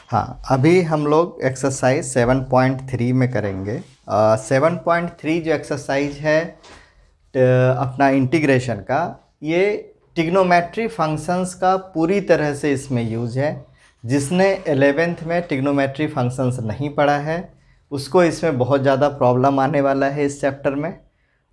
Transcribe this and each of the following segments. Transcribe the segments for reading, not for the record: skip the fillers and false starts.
हाँ, अभी हम लोग एक्सरसाइज 7.3 में करेंगे। 7.3 जो एक्सरसाइज है अपना इंटीग्रेशन का, ये ट्रिग्नोमेट्री फंक्शंस का पूरी तरह से इसमें यूज है। जिसने 11th में ट्रिग्नोमेट्री फंक्शंस नहीं पढ़ा है उसको इसमें बहुत ज़्यादा प्रॉब्लम आने वाला है इस चैप्टर में।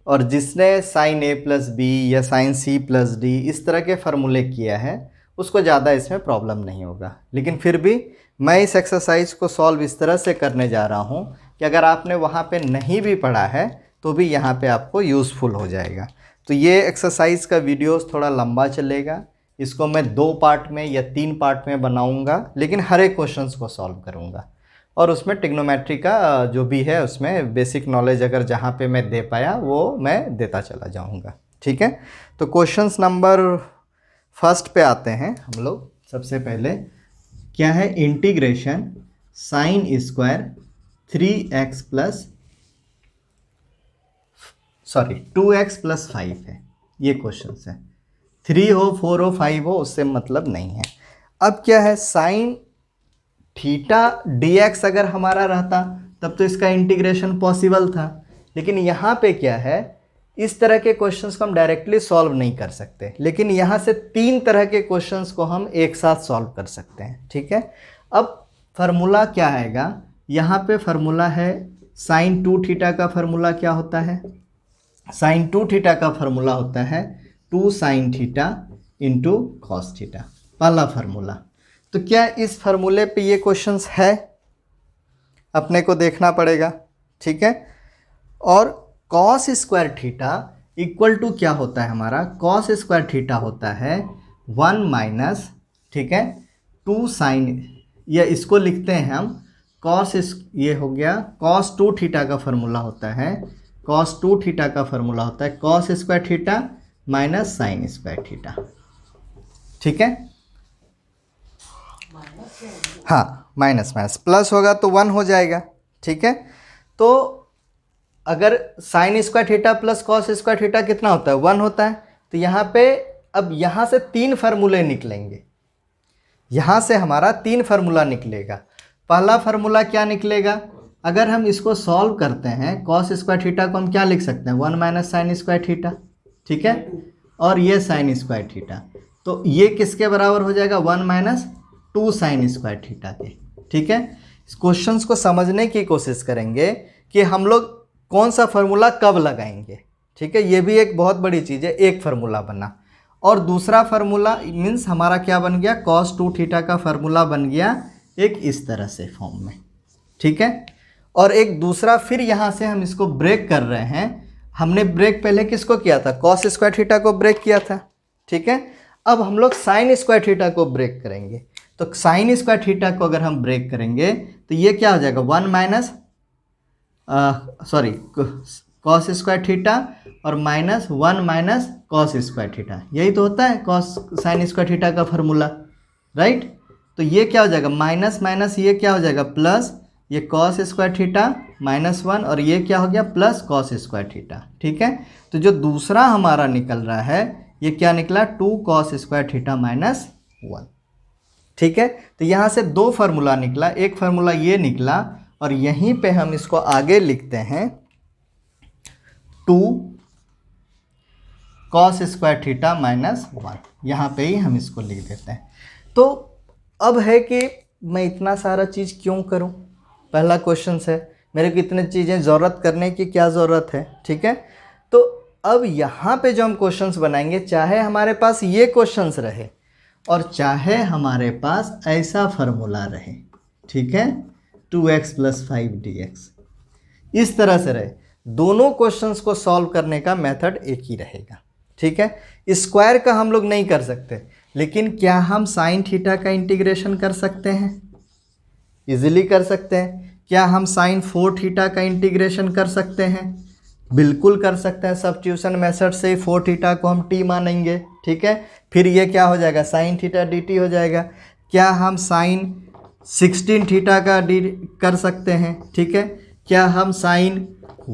और जिसने साइन ए प्लस बी या साइन सी प्लस डी इस तरह के फार्मूले किया है उसको ज़्यादा इसमें प्रॉब्लम नहीं होगा। लेकिन फिर भी मैं इस एक्सरसाइज को सॉल्व इस तरह से करने जा रहा हूँ कि अगर आपने वहाँ पे नहीं भी पढ़ा है तो भी यहाँ पे आपको यूज़फुल हो जाएगा। तो ये एक्सरसाइज का वीडियोस थोड़ा लंबा चलेगा, इसको मैं 2 पार्ट में या 3 पार्ट में बनाऊँगा, लेकिन हर एक क्वेश्चंस को सॉल्व करूँगा। और उसमें ट्रिग्नोमेट्री का जो भी है उसमें बेसिक नॉलेज अगर जहाँ पे मैं दे पाया वो मैं देता चला जाऊँगा। ठीक है, तो क्वेश्चंस नंबर फर्स्ट पे आते हैं हम लोग। सबसे पहले क्या है, integration sine square 3x plus 2x plus 5 है। ये क्वेश्चन है, 3 हो 4 हो 5 हो उससे मतलब नहीं है। अब क्या है, साइन थीटा dx अगर हमारा रहता तब तो इसका इंटीग्रेशन पॉसिबल था। लेकिन यहाँ पे क्या है, इस तरह के क्वेश्चंस को हम डायरेक्टली सॉल्व नहीं कर सकते, लेकिन यहाँ से 3 तरह के क्वेश्चंस को हम एक साथ सॉल्व कर सकते हैं। ठीक है, अब फार्मूला क्या आएगा, यहाँ पे फार्मूला है साइन 2 थीटा का फार्मूला क्या होता है, साइन 2 थीटा का फार्मूला होता है 2 sine theta into cos theta, पहला फार्मूला। तो क्या इस फार्मूले पे ये क्वेश्चंस है, अपने को देखना पड़ेगा। ठीक है, और cos square theta equal to क्या होता है हमारा, कॉस स्क्वायर थीटा होता है 1 माइनस, ठीक है, 2 साइन, या इसको लिखते हैं हम कॉस, ये हो गया कॉस 2 थीटा का फार्मूला होता है, कॉस 2 थीटा का फार्मूला होता है cos square theta minus sign square theta. ठीक है, हाँ, माइनस माइनस प्लस होगा तो 1 हो जाएगा। ठीक है, तो अगर sign square theta plus cos square theta कितना होता है, 1 होता है। तो यहाँ पे अब यहाँ से 3 फार्मूले निकलेंगे, यहाँ से हमारा 3 फार्मूला निकलेगा। पहला फार्मूला क्या निकलेगा, अगर हम इसको सॉल्व करते हैं कॉस स्क्वायर थीटा को हम क्या लिख सकते हैं, 1 माइनस साइन स्क्वायर थीटा। ठीक है, और ये साइन स्क्वायर थीटा, तो ये किसके बराबर हो जाएगा, 1 माइनस 2 साइन स्क्वायर थीटा के। ठीक है, इस क्वेश्चंस को समझने की कोशिश करेंगे कि हम लोग कौन सा फार्मूला कब लगाएंगे। ठीक है, ये भी एक बहुत बड़ी चीज़ है, एक फार्मूला बना और दूसरा फार्मूला मीन्स हमारा क्या बन गया, कॉस 2 थीटा का फार्मूला बन गया एक इस तरह से फॉर्म में। ठीक है, और एक दूसरा फिर यहाँ से हम इसको ब्रेक कर रहे हैं। हमने ब्रेक पहले किसको किया था, कॉस स्क्वायर थीटा को ब्रेक किया था। ठीक है, अब हम लोग साइन स्क्वायर थीटा को ब्रेक करेंगे। तो साइन स्क्वायर थीटा को अगर हम ब्रेक करेंगे तो ये क्या हो जाएगा, 1 माइनस कॉस स्क्वायर थीटा और minus 1 minus cos square theta, यही तो होता है कॉस साइन स्क्वायर थीटा का फार्मूला, राइट। तो ये क्या हो जाएगा, माइनस माइनस ये क्या हो जाएगा प्लस, ये कॉस स्क्वायर थीटा माइनस 1 और ये क्या हो गया प्लस कॉस स्क्वायर थीटा। ठीक है, तो जो दूसरा हमारा निकल रहा है ये क्या निकला, 2 कॉस स्क्वायर थीटा माइनस 1। ठीक है, तो यहाँ से 2 फार्मूला निकला, एक फार्मूला ये निकला और यहीं पे हम इसको आगे लिखते हैं 2 कॉस स्क्वायर थीटा माइनस 1, यहाँ पे ही हम इसको लिख देते हैं। तो अब है कि मैं इतना सारा चीज़ क्यों करूं, पहला क्वेश्चन है मेरे को इतनी चीज़ें ज़रूरत करने की क्या ज़रूरत है। ठीक है, तो अब यहाँ पे जो हम क्वेश्चंस बनाएंगे, चाहे हमारे पास ये क्वेश्चंस रहे और चाहे हमारे पास ऐसा फार्मूला रहे, ठीक है, 2x प्लस 5 dx, इस तरह से रहे, दोनों क्वेश्चंस को सॉल्व करने का मेथड एक ही रहेगा। ठीक है, स्क्वायर का हम लोग नहीं कर सकते, लेकिन क्या हम साइन थीटा का इंटीग्रेशन कर सकते हैं, इजीली कर सकते हैं। क्या हम साइन 4 थीटा का इंटीग्रेशन कर सकते हैं, बिल्कुल कर सकते हैं। सब्स्टिट्यूशन मेथड से 4 थीटा को हम t मानेंगे। ठीक है, फिर ये क्या हो जाएगा, साइन थीटा dt हो जाएगा। क्या हम साइन 16 थीटा का डी कर सकते हैं। ठीक है, क्या हम साइन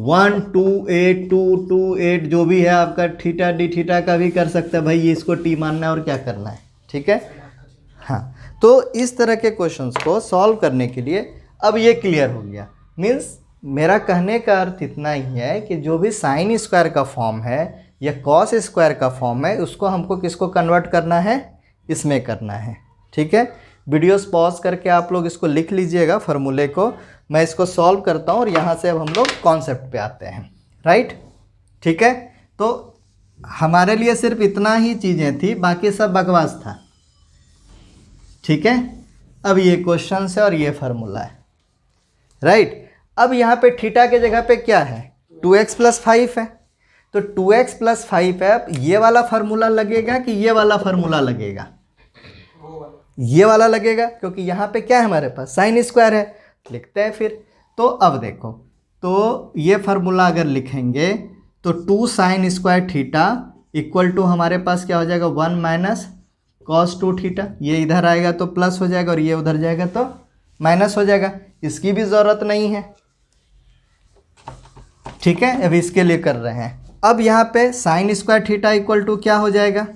1 2 8 2 2 8 जो भी है आपका थीटा डी थीटा का भी कर सकते हैं। भाई ये इसको t मानना है और क्या करना है। ठीक है, हाँ, तो इस तरह के क्वेश्चंस को सॉल्व करने के लिए अब ये क्लियर हो गया। मीन्स मेरा कहने का अर्थ इतना ही है कि जो भी साइन स्क्वायर का फॉर्म है या कॉस स्क्वायर का फॉर्म है उसको हमको किसको कन्वर्ट करना है, इसमें करना है। ठीक है, वीडियोस पॉज करके आप लोग इसको लिख लीजिएगा फार्मूले को, मैं इसको सॉल्व करता हूँ और यहाँ से अब हम लोग कॉन्सेप्ट पे आते हैं। राइट, ठीक है, तो हमारे लिए सिर्फ इतना ही चीज़ें थी, बाकी सब बकवास था। ठीक है, अब ये क्वेश्चन है और ये फार्मूला है। राइट, अब यहाँ पे थीटा के जगह पे क्या है, 2x + 5 है, तो 2x + 5 है। अब ये वाला फार्मूला लगेगा कि ये वाला फार्मूला लगेगा, ये वाला लगेगा, क्योंकि यहाँ पे क्या है हमारे पास साइन स्क्वायर है। लिखते हैं फिर। तो अब देखो, तो ये फार्मूला अगर लिखेंगे तो 2 sin square theta equal to हमारे पास क्या हो जाएगा, 1 - cos 2 थीटा। ये इधर आएगा तो प्लस हो जाएगा और ये उधर जाएगा तो माइनस हो जाएगा। इसकी भी ज़रूरत नहीं है। ठीक है, अभी इसके लिए कर रहे हैं। अब यहाँ पे sine square theta equal to क्या हो जाएगा,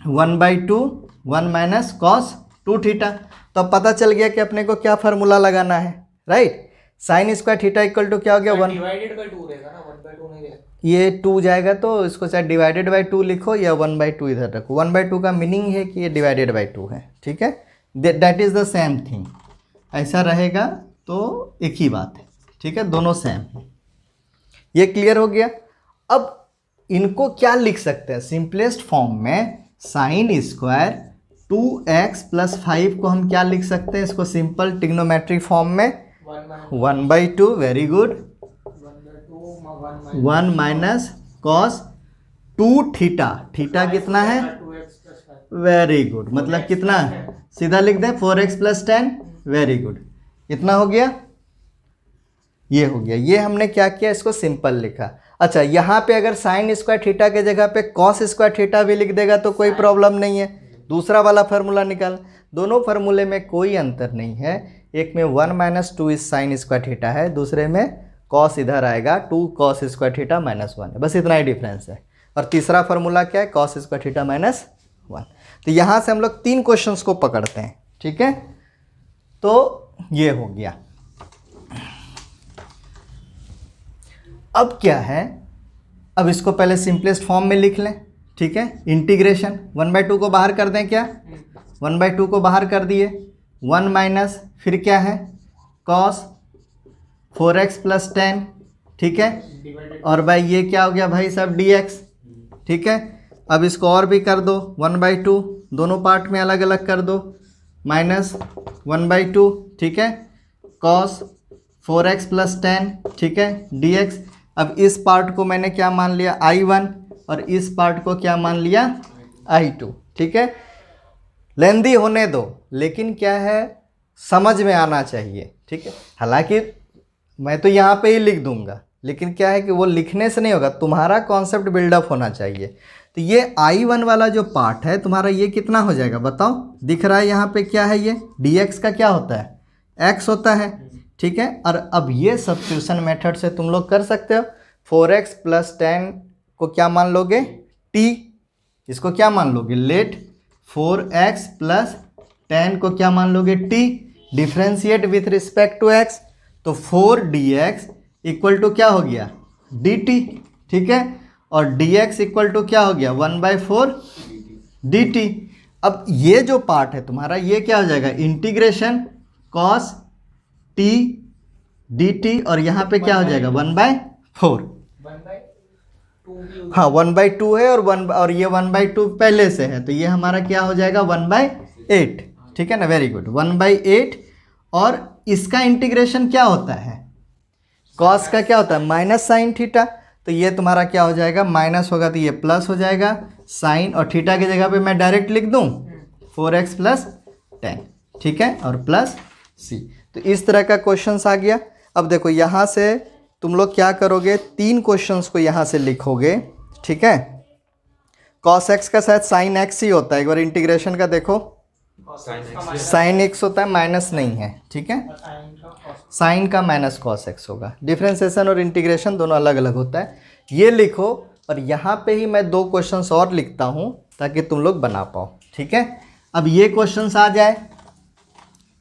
1/2 1 - cos 2 थीटा। तो अब पता चल गया कि अपने को क्या फार्मूला लगाना है। Right, sine square theta equal to क्या हो गया, 1 डिवाइडेड बाय 2 रहेगा ना, 1/2 नहीं रहेगा। ये 2 जाएगा तो इसको चाहे डिवाइडेड बाय 2 लिखो या 1/2 इधर रखो। 1/2 का मीनिंग है कि ये डिवाइडेड बाय 2 है। ठीक है, that is the same thing. ऐसा रहेगा तो एक ही बात है। ठीक है, दोनों सेम है। ये क्लियर हो गया। अब इनको क्या लिख सकते हैं सिंपलेस्ट फॉर्म में, साइन स्क्वायर 2x + 5 को हम क्या लिख सकते हैं, इसको सिंपल ट्रिग्नोमेट्रिक फॉर्म में 1/2। Very good, 1 - cos 2 theta. Theta कितना है, 2x + 5। वेरी गुड, मतलब कितना, सीधा लिख दें 4x + 10। वेरी गुड, इतना हो गया, ये हो गया। ये हमने क्या किया, इसको सिंपल लिखा। अच्छा, यहाँ पे अगर साइन स्क्वायर थीटा के जगह पे कॉस स्क्वायर थीटा भी लिख देगा तो कोई प्रॉब्लम नहीं है। दूसरा वाला फार्मूला निकाल, दोनों फार्मूले में कोई अंतर नहीं है। एक में 1 - 2 इस साइन स्क्वायर थीटा है, दूसरे में कॉस इधर आएगा 2 cos स्क्वायर थीटा -1 है, बस इतना ही डिफरेंस है। और तीसरा फार्मूला क्या है, कॉस स्क्वायर थीटा -1। तो यहाँ से हम लोग 3 क्वेश्चंस को पकड़ते हैं। ठीक है, तो ये हो गया। अब क्या है, अब इसको पहले सिंपलेस्ट फॉर्म में लिख लें। ठीक है, इंटीग्रेशन 1/2 को बाहर कर दें, क्या 1/2 को बाहर कर दिए, 1 - फिर क्या है cos 4x + 10। ठीक है, और भाई ये क्या हो गया भाई साहब, dx। ठीक है, अब इसको और भी कर दो, 1/2 दोनों पार्ट में अलग अलग कर दो, -1/2। ठीक है, cos 4x + 10। ठीक है, dx। अब इस पार्ट को मैंने क्या मान लिया, I1, और इस पार्ट को क्या मान लिया, I2। ठीक है, लेंदी होने दो, लेकिन क्या है समझ में आना चाहिए। ठीक है, हालांकि मैं तो यहाँ पे ही लिख दूंगा, लेकिन क्या है कि वो लिखने से नहीं होगा, तुम्हारा कॉन्सेप्ट बिल्डअप होना चाहिए। तो ये I1 वाला जो पार्ट है तुम्हारा, ये कितना हो जाएगा बताओ, दिख रहा है यहाँ पे क्या है, ये dx का क्या होता है, x होता है। ठीक है, और अब ये सब्स्टिट्यूशन मेथड से तुम लोग कर सकते हो। 4x + 10 को क्या मान लोगे, t, इसको क्या मान लोगे, लेट 4x + 10 को क्या मान लोगे, t, differentiate with respect to x, तो 4dx इक्वल टू क्या हो गया, dt। ठीक है, और dx इक्वल टू क्या हो गया, 1/4 dt। अब ये जो पार्ट है तुम्हारा, ये क्या हो जाएगा, इंटीग्रेशन cos t dt, और यहाँ पे क्या हो जाएगा 1/4। 1/2 हाँ 1/2 है, और ये 1/2 पहले से है, तो ये हमारा क्या हो जाएगा 1/8। ठीक है ना, वेरी गुड, 1/8। और इसका इंटीग्रेशन क्या होता है, कॉस का क्या होता है माइनस साइन थीटा, तो ये तुम्हारा क्या हो जाएगा, माइनस होगा तो ये प्लस हो जाएगा साइन, और थीटा की जगह पे मैं डायरेक्ट लिख दूँ 4x + 10। ठीक है, और प्लस c। तो इस तरह का क्वेश्चंस आ गया। अब देखो यहाँ से तुम लोग क्या करोगे, 3 क्वेश्चंस को यहाँ से लिखोगे। ठीक है, cos x का शायद sin x ही होता है, एक बार इंटीग्रेशन का देखो, sin x होता है, माइनस नहीं है। ठीक है, साइन का -cos x होगा। डिफ्रेंसिएशन और इंटीग्रेशन दोनों अलग अलग होता है। ये लिखो, और यहाँ पे ही मैं 2 क्वेश्चंस और लिखता हूँ ताकि तुम लोग बना पाओ। ठीक है, अब ये क्वेश्चंस आ जाए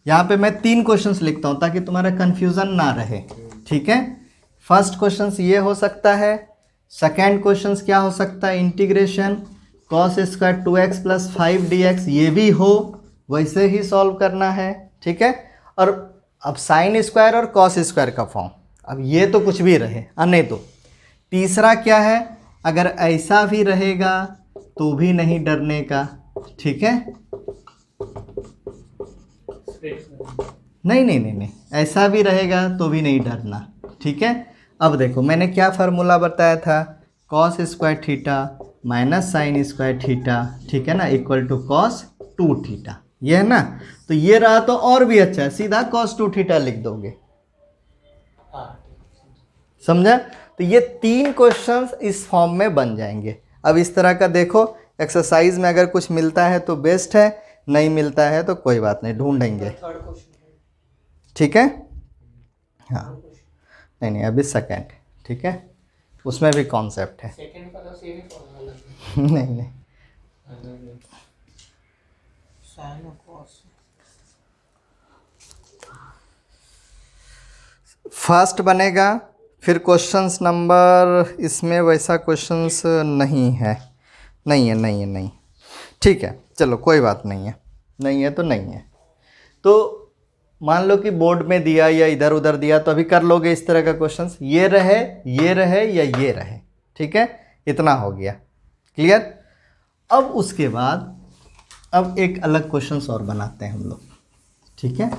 यहाँ पे मैं 3 क्वेश्चंस लिखता हूँ ताकि तुम्हारा कंफ्यूजन ना रहे, ठीक है। फर्स्ट क्वेश्चंस ये हो सकता है, सेकेंड क्वेश्चंस क्या हो सकता है, integration cos square 2x plus 5 dx, ये भी हो वैसे ही सॉल्व करना है, ठीक है। और अब साइन स्क्वायर और कॉस स्क्वायर का फॉर्म, अब ये तो कुछ भी रहे, नहीं तो तीसरा क्या है, अगर ऐसा भी रहेगा तो भी नहीं डरने का, ठीक है। नहीं नहीं नहीं नहीं, ऐसा भी रहेगा तो भी नहीं डरना, ठीक है। अब देखो मैंने क्या फार्मूला बताया था, cos square theta minus sign square theta, ठीक है ना, इक्वल टू कॉस 2 थीटा, ये है ना। तो ये रहा तो और भी अच्छा है, सीधा कॉस 2 थीटा लिख दोगे, समझा। तो ये 3 क्वेश्चंस इस फॉर्म में बन जाएंगे। अब इस तरह का देखो एक्सरसाइज में अगर कुछ मिलता है तो बेस्ट है, नहीं मिलता है तो कोई बात नहीं, ढूंढेंगे, ठीक है। हाँ नहीं नहीं, अभी सेकेंड, ठीक है, उसमें भी कॉन्सेप्ट है। सेकंड का तो सेम ही फॉर्मूला लग नहीं नहीं, साइन और कॉस। फर्स्ट बनेगा, फिर क्वेश्चंस नंबर, इसमें वैसा क्वेश्चंस नहीं है, नहीं है, नहीं है, नहीं, ठीक है, चलो कोई बात नहीं है, नहीं है तो नहीं है। तो मान लो कि बोर्ड में दिया या इधर उधर दिया तो अभी कर लोगे इस तरह का क्वेश्चंस, ये रहे या ये रहे, ठीक है, इतना हो गया, क्लियर। अब उसके बाद अब एक अलग क्वेश्चंस और बनाते हैं हम लोग, ठीक है।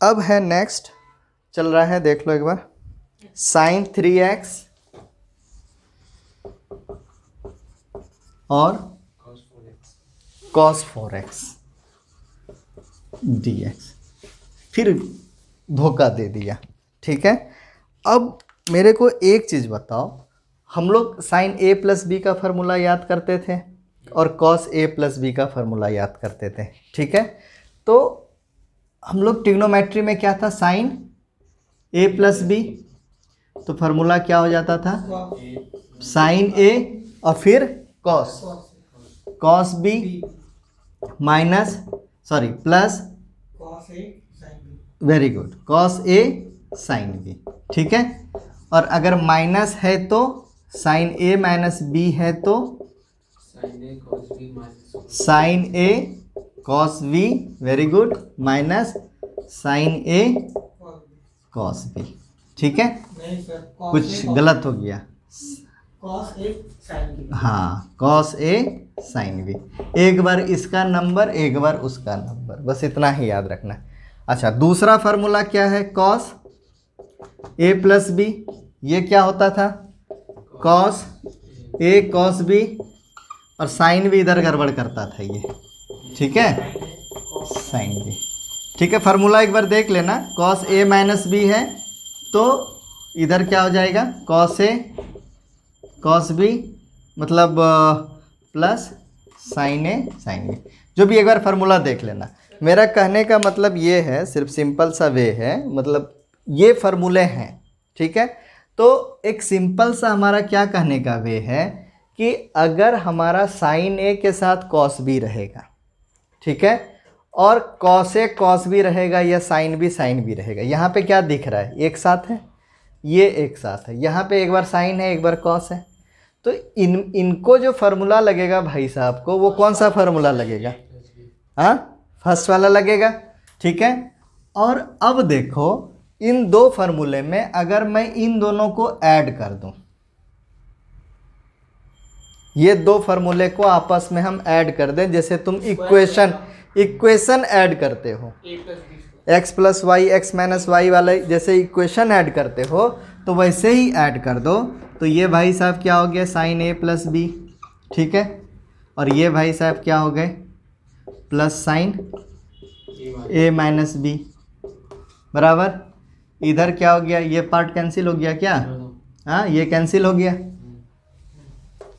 अब है नेक्स्ट, चल रहा है, देख लो एक बार, साइन 3x और कॉस 4x dx, फिर धोखा दे दिया, ठीक है। अब मेरे को एक चीज़ बताओ, हम लोग साइन a प्लस बी का फार्मूला याद करते थे और कॉस a प्लस बी का फार्मूला याद करते थे, ठीक है। तो हम लोग ट्रिग्नोमेट्री में क्या था, साइन a प्लस बी, तो फार्मूला क्या हो जाता था, साइन a और फिर cos b minus sorry plus cos A sine B, very good, cos A sine B, ठीक है। और अगर माइनस है तो साइन ए माइनस बी है तो sine A cos B, very good, minus sine A cos B, ठीक है। नहीं सर, कुछ गलत हो गया, कॉस ए साइन बी। हाँ, कॉस ए साइन बी, एक बार इसका नंबर एक बार उसका नंबर, बस इतना ही याद रखना। अच्छा, दूसरा फार्मूला क्या है, कॉस ए प्लस बी, ये क्या होता था, कॉस ए कॉस बी, और साइन भी इधर गड़बड़ करता था ये, ठीक है, साइन बी, ठीक है। फार्मूला एक बार देख लेना, कॉस ए माइनस बी है तो इधर क्या हो जाएगा, कॉस ए कॉस बी, मतलब plus sign a sine B, जो भी एक बार फार्मूला देख लेना। मेरा कहने का मतलब ये है, सिर्फ सिंपल सा वे है, मतलब ये फार्मूले हैं, ठीक है। तो एक सिंपल सा हमारा क्या कहने का वे है कि अगर हमारा साइन ए के साथ कॉस बी रहेगा, ठीक है, और कॉस ए कॉस बी रहेगा या साइन बी रहेगा, यहाँ पे क्या दिख रहा है, एक साथ है, ये एक साथ है, यहाँ पे एक बार साइन है एक बार कॉस है, तो इनको जो फार्मूला लगेगा भाई साहब को, वो कौन सा फार्मूला लगेगा, हाँ, फर्स्ट वाला लगेगा, ठीक है। और अब देखो इन दो फार्मूले में अगर मैं इन दोनों को ऐड कर दूं, ये दो फार्मूले को आपस में हम ऐड कर दें, जैसे तुम इक्वेशन ऐड करते हो, A plus B, X plus Y X minus Y वाले जैसे इक्वेशन ऐड करते हो, तो वैसे ही ऐड कर दो। तो ये भाई साहब क्या हो गया, साइन ए प्लस बी, ठीक है, और ये भाई साहब क्या हो गए, प्लस साइन ए माइनस बी, बराबर। इधर क्या हो गया, ये पार्ट कैंसिल हो गया क्या, हाँ, ये कैंसिल हो गया,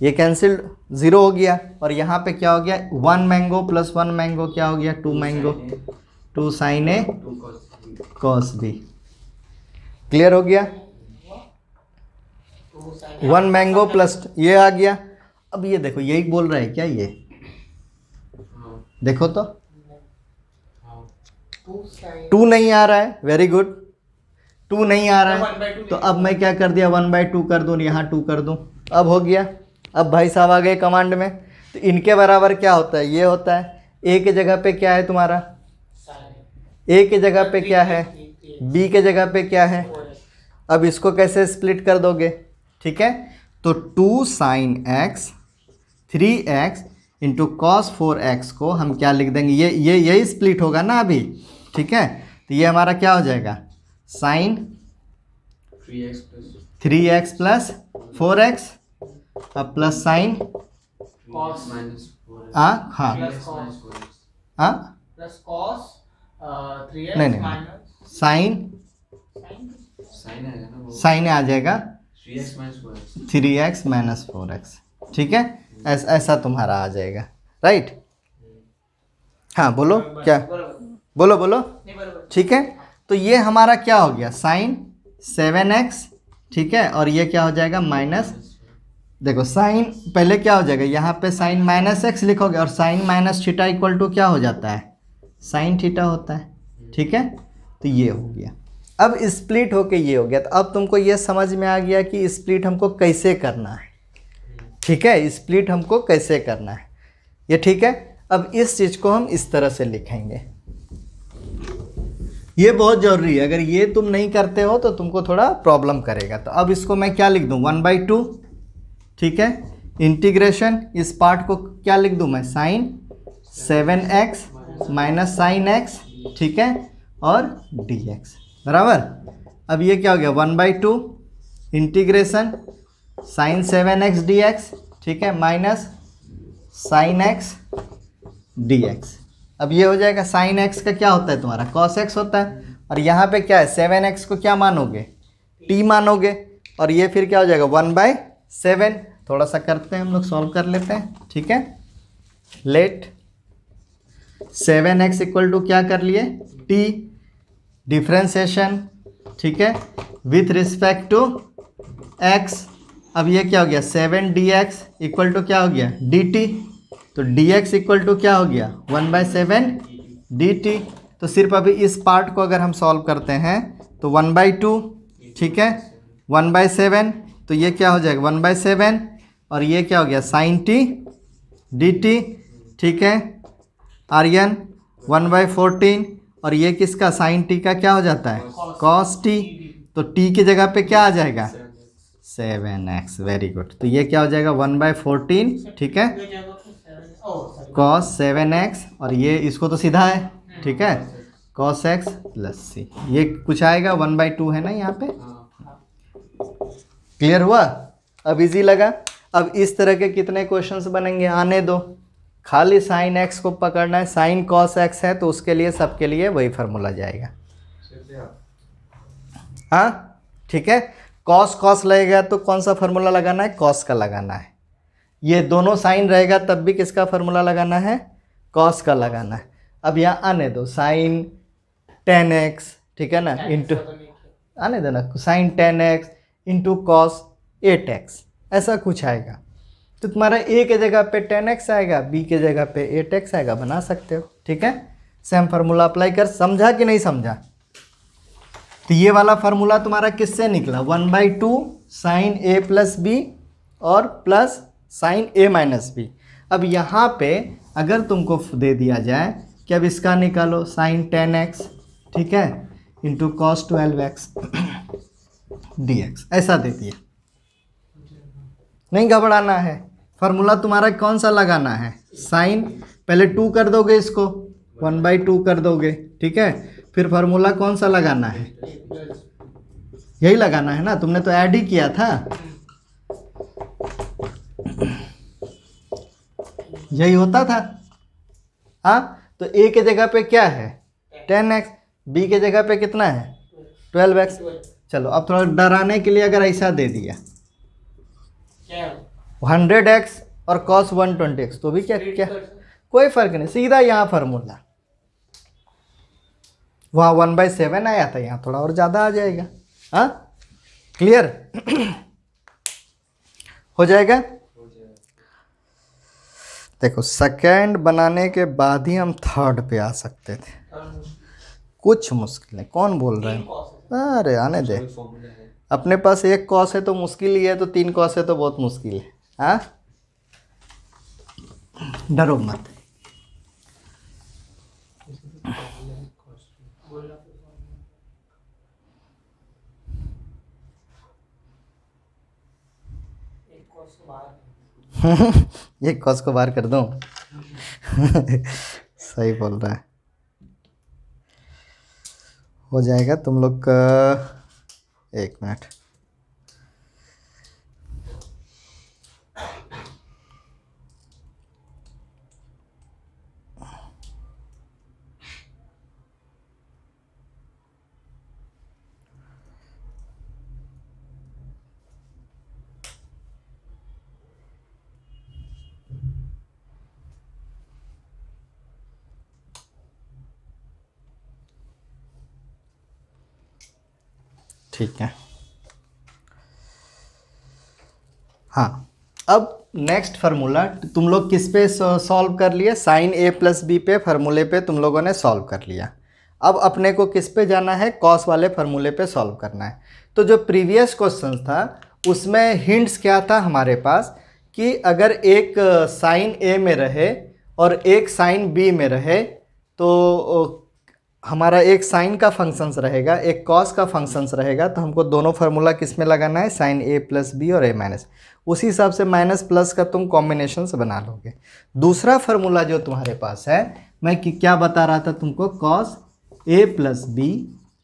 ये कैंसिल, ज़ीरो हो गया, और यहाँ पे क्या हो गया, 1 मैंगो प्लस 1 मैंगो क्या हो गया, 2 mango, 2 sine A cos B, clear हो गया। 1 मैंगो प्लस ये आ गया। अब ये देखो, यही बोल रहा है क्या, ये देखो तो, टू साइन 2 नहीं आ रहा है, वेरी गुड, 2 नहीं आ रहा है 1/2 तो अब मैं क्या कर दिया 1/2 कर दूँ, यहाँ 2 कर दूँ, अब हो गया। अब भाई साहब आ गए कमांड में, तो इनके बराबर क्या होता है, ये होता है। ए के जगह पे क्या है तुम्हारा, साइन ए के जगह पे क्या है, बी के जगह पे क्या है। अब इसको कैसे स्प्लिट कर दोगे, ठीक है, तो 2 sin x 3x into cos 4x को हम क्या लिख देंगे, ये यही स्प्लिट होगा ना अभी, ठीक है, तो ये हमारा क्या हो जाएगा साइन 3x प्लस 4x अब प्लस साइन कॉस हाँ प्लस कॉस हाँ प्लस कॉस 3x नहीं, नहीं। माइनस साइन साइन आ जाएगा 3x माइनस 4x, ठीक है, ऐसा तुम्हारा आ जाएगा, राइट। हाँ बोलो क्या, बोलो बोलो, नहीं बराबर ठीक है, तो ये हमारा क्या हो गया साइन 7x, ठीक है, और ये क्या हो जाएगा माइनस, देखो साइन पहले क्या हो जाएगा, यहाँ पे साइन माइनस एक्स लिखोगे और sine minus theta equal to क्या हो जाता है, साइन थीटा होता है, ठीक है, तो ये हो गया। अब स्प्लिट होके ये हो गया, तो अब तुमको ये समझ में आ गया कि स्प्लिट हमको कैसे करना है, ठीक है, स्प्लिट हमको कैसे करना है, ये ठीक है। अब इस चीज़ को हम इस तरह से लिखेंगे, ये बहुत ज़रूरी है, अगर ये तुम नहीं करते हो तो तुमको थोड़ा प्रॉब्लम करेगा। तो अब इसको मैं क्या लिख दूँ 1/2, ठीक है, इंटीग्रेशन इस पार्ट को क्या लिख दूँ मैं sign 7x minus sign x, ठीक है, और dx बराबर। अब ये क्या हो गया 1/2 इंटीग्रेशन साइन 7x dx, ठीक है, माइनस साइन x dx। अब ये हो जाएगा साइन x का क्या होता है तुम्हारा cos x होता है, और यहाँ पे क्या है 7x को क्या मानोगे t मानोगे, और ये फिर क्या हो जाएगा 1/7। थोड़ा सा करते हैं हम लोग, सॉल्व कर लेते हैं, ठीक है, लेट 7x इक्वल टू क्या कर लिए t डिफ्रेंशिएशन, ठीक है, विथ रिस्पेक्ट टू x। अब ये क्या हो गया 7dx इक्वल टू क्या हो गया dt, तो dx इक्वल टू क्या हो गया 1/7 dt। तो सिर्फ अभी इस पार्ट को अगर हम सॉल्व करते हैं तो 1/2, ठीक है, 1/7, तो ये क्या हो जाएगा 1/7, और ये क्या हो गया साइन t dt, ठीक है, आर्यन 1/14, और ये किसका साइन t का क्या हो जाता है cos t, तो t की जगह पे क्या आ जाएगा 7x, वेरी गुड। तो ये क्या हो जाएगा 1/14, ठीक है, cos 7x, और ये इसको तो सीधा है, ठीक है, cos x प्लस c, ये कुछ आएगा 1/2 है ना यहाँ पे, क्लियर हुआ, अब इजी लगा। अब इस तरह के कितने क्वेश्चंस बनेंगे आने दो, खाली साइन x को पकड़ना है, साइन cos x है तो उसके लिए सबके लिए वही फार्मूला जाएगा, हाँ ठीक है, cos लगेगा तो कौन सा फार्मूला लगाना है cos का लगाना है, ये दोनों साइन रहेगा तब भी किसका फार्मूला लगाना है cos का लगाना है। अब यहाँ आने दो साइन 10x, ठीक है ना, इंटू आने दो ना sign 10x into cos 8x, ऐसा कुछ आएगा, तो तुम्हारा a के जगह पे 10x आएगा, b के जगह पे 8x आएगा, बना सकते हो, ठीक है, सेम फार्मूला अप्लाई कर। समझा कि नहीं समझा, तो ये वाला फार्मूला तुम्हारा किससे निकला 1/2 साइन a प्लस बी और plus sine a minus b. अब यहाँ पे अगर तुमको दे दिया जाए कि अब इसका निकालो साइन 10x, ठीक है, इंटू कॉस 12x dx, ऐसा दे दिया, नहीं घबराना है, फार्मूला तुम्हारा कौन सा लगाना है साइन, पहले 2 कर दोगे इसको 1/2 कर दोगे, ठीक है, फिर फार्मूला कौन सा लगाना है, यही लगाना है ना, तुमने तो ऐड ही किया था, यही होता था, हाँ, तो a के जगह पे क्या है 10x, b के जगह पे कितना है 12x। चलो अब थोड़ा डराने के लिए अगर ऐसा दे दिया 100x और cos 120x, तो भी क्या क्या कोई फर्क नहीं, सीधा यहाँ फार्मूला, वहाँ 1/7 आया था, यहाँ थोड़ा और ज़्यादा आ जाएगा, हाँ क्लियर हो जाएगा। देखो सेकेंड बनाने के बाद ही हम थर्ड पे आ सकते थे, कुछ मुश्किल है, कौन बोल रहा है? अरे आने दे, अपने पास एक कॉस है तो मुश्किल ही है, तो 3 कॉस है तो बहुत मुश्किल है। हाँ, डरो मत। एक कॉस को बाहर कर दूं? सही बोल रहा है, हो जाएगा तुम लोग का। 1 मिनट, ठीक है। हाँ, अब नेक्स्ट फार्मूला तुम लोग किस पे सॉल्व कर लिए? साइन ए प्लस बी पे फार्मूले पे तुम लोगों ने सॉल्व कर लिया। अब अपने को किस पे जाना है? कॉस वाले फार्मूले पे सॉल्व करना है। तो जो प्रीवियस क्वेश्चन था उसमें हिंट्स क्या था हमारे पास कि अगर एक साइन ए में रहे और एक साइन बी में रहे तो हमारा एक साइन का फंक्शंस रहेगा, एक कॉस का फंक्शंस रहेगा, तो हमको दोनों फार्मूला किस में लगाना है? साइन ए प्लस बी और ए माइनस। उसी हिसाब से माइनस प्लस का तुम कॉम्बिनेशंस बना लोगे। दूसरा फार्मूला जो तुम्हारे पास है, मैं क्या बता रहा था तुमको? कॉस ए प्लस बी,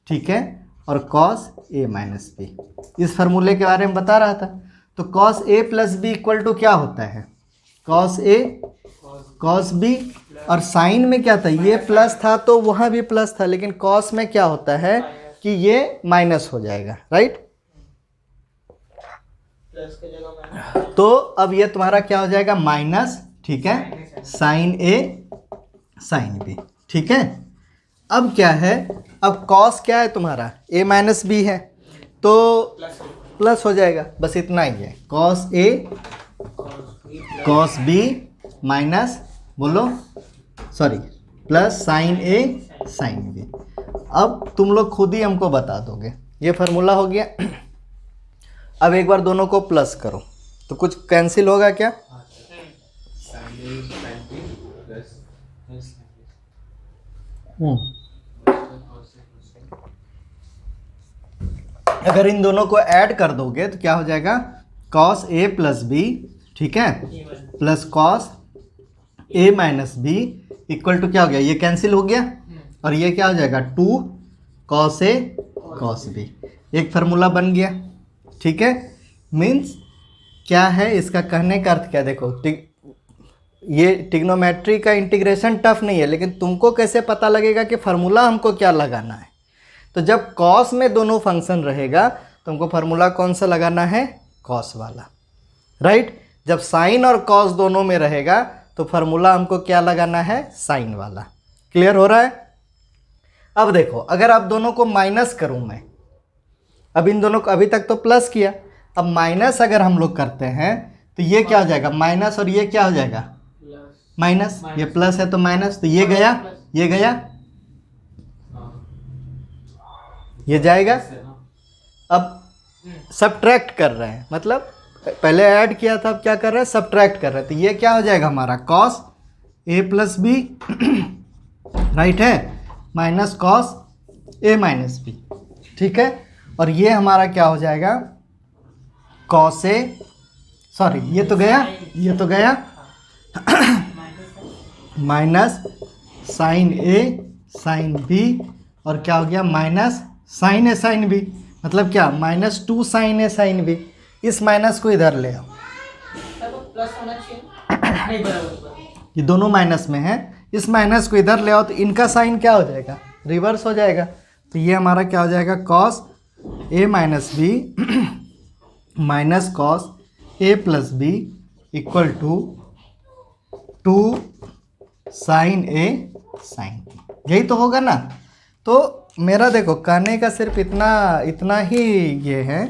ठीक है, और कॉस ए माइनस बी, इस फार्मूले के बारे में बता रहा था। तो cos a plus b equal to क्या होता है? कॉस ए कॉस बी, और साइन में क्या था? ये प्लस था तो वहाँ भी प्लस था, लेकिन कॉस में क्या होता है कि ये माइनस हो जाएगा, राइट? प्लस के जगह तो अब ये तुम्हारा क्या हो जाएगा? माइनस, ठीक है, साइन ए साइन बी, ठीक है। अब क्या है? अब कॉस क्या है तुम्हारा? ए माइनस बी है, तो प्लस हो जाएगा, बस इतना ही है। Cos a cos B minus, बोलो sorry, plus sign a sine B. अब तुम लोग खुद ही हमको बता दोगे, ये फार्मूला हो गया। अब एक बार दोनों को प्लस करो तो कुछ कैंसिल होगा क्या? अगर इन दोनों को ऐड कर दोगे तो क्या हो जाएगा? कॉस ए प्लस बी, ठीक है, plus cos a minus b equal to क्या हो गया? ये कैंसिल हो गया, और ये क्या हो जाएगा? 2 कॉस ए कॉस बी। एक फार्मूला बन गया, ठीक है। मीन्स क्या है इसका कहने का अर्थ? क्या देखो, ये ट्रिग्नोमेट्री का इंटीग्रेशन टफ नहीं है, लेकिन तुमको कैसे पता लगेगा कि फार्मूला हमको क्या लगाना है? तो जब कॉस में दोनों फंक्शन रहेगा तो हमको फार्मूला कौन सा लगाना है? कॉस वाला, राइट। जब साइन और कॉस दोनों में रहेगा तो फार्मूला हमको क्या लगाना है? साइन वाला। क्लियर हो रहा है? अब देखो, अगर आप दोनों को माइनस करूं मैं, अब इन दोनों को अभी तक तो प्लस किया, अब माइनस अगर हम लोग करते हैं तो ये क्या हो जाएगा? माइनस, और ये क्या हो जाएगा? माइनस। ये प्लस है तो माइनस, तो ये गया, ये गया, ये जाएगा। अब सब्ट्रैक्ट कर रहे हैं, मतलब पहले ऐड किया था, अब क्या कर रहे हैं? सब्ट्रैक्ट कर रहे हैं। तो ये क्या हो जाएगा हमारा? Cos a plus B, right है, minus cos a minus B, ठीक है। और ये हमारा क्या हो जाएगा? कॉस ए, सॉरी ये तो गया, ये तो गया, minus sine a sine B, और क्या हो गया? Minus sine a sine B, मतलब क्या? -2 साइन ए साइन बी। इस माइनस को इधर ले आओ, प्लस होना चाहिए नहीं, बराबर। ये दोनों माइनस में हैं, इस माइनस को इधर ले आओ तो इनका साइन क्या हो जाएगा? रिवर्स हो जाएगा। तो ये हमारा क्या हो जाएगा? Cos a minus b minus cos a plus b equal to 2 sine a sine b. यही तो होगा ना? तो मेरा देखो कहने का सिर्फ इतना ही ये है,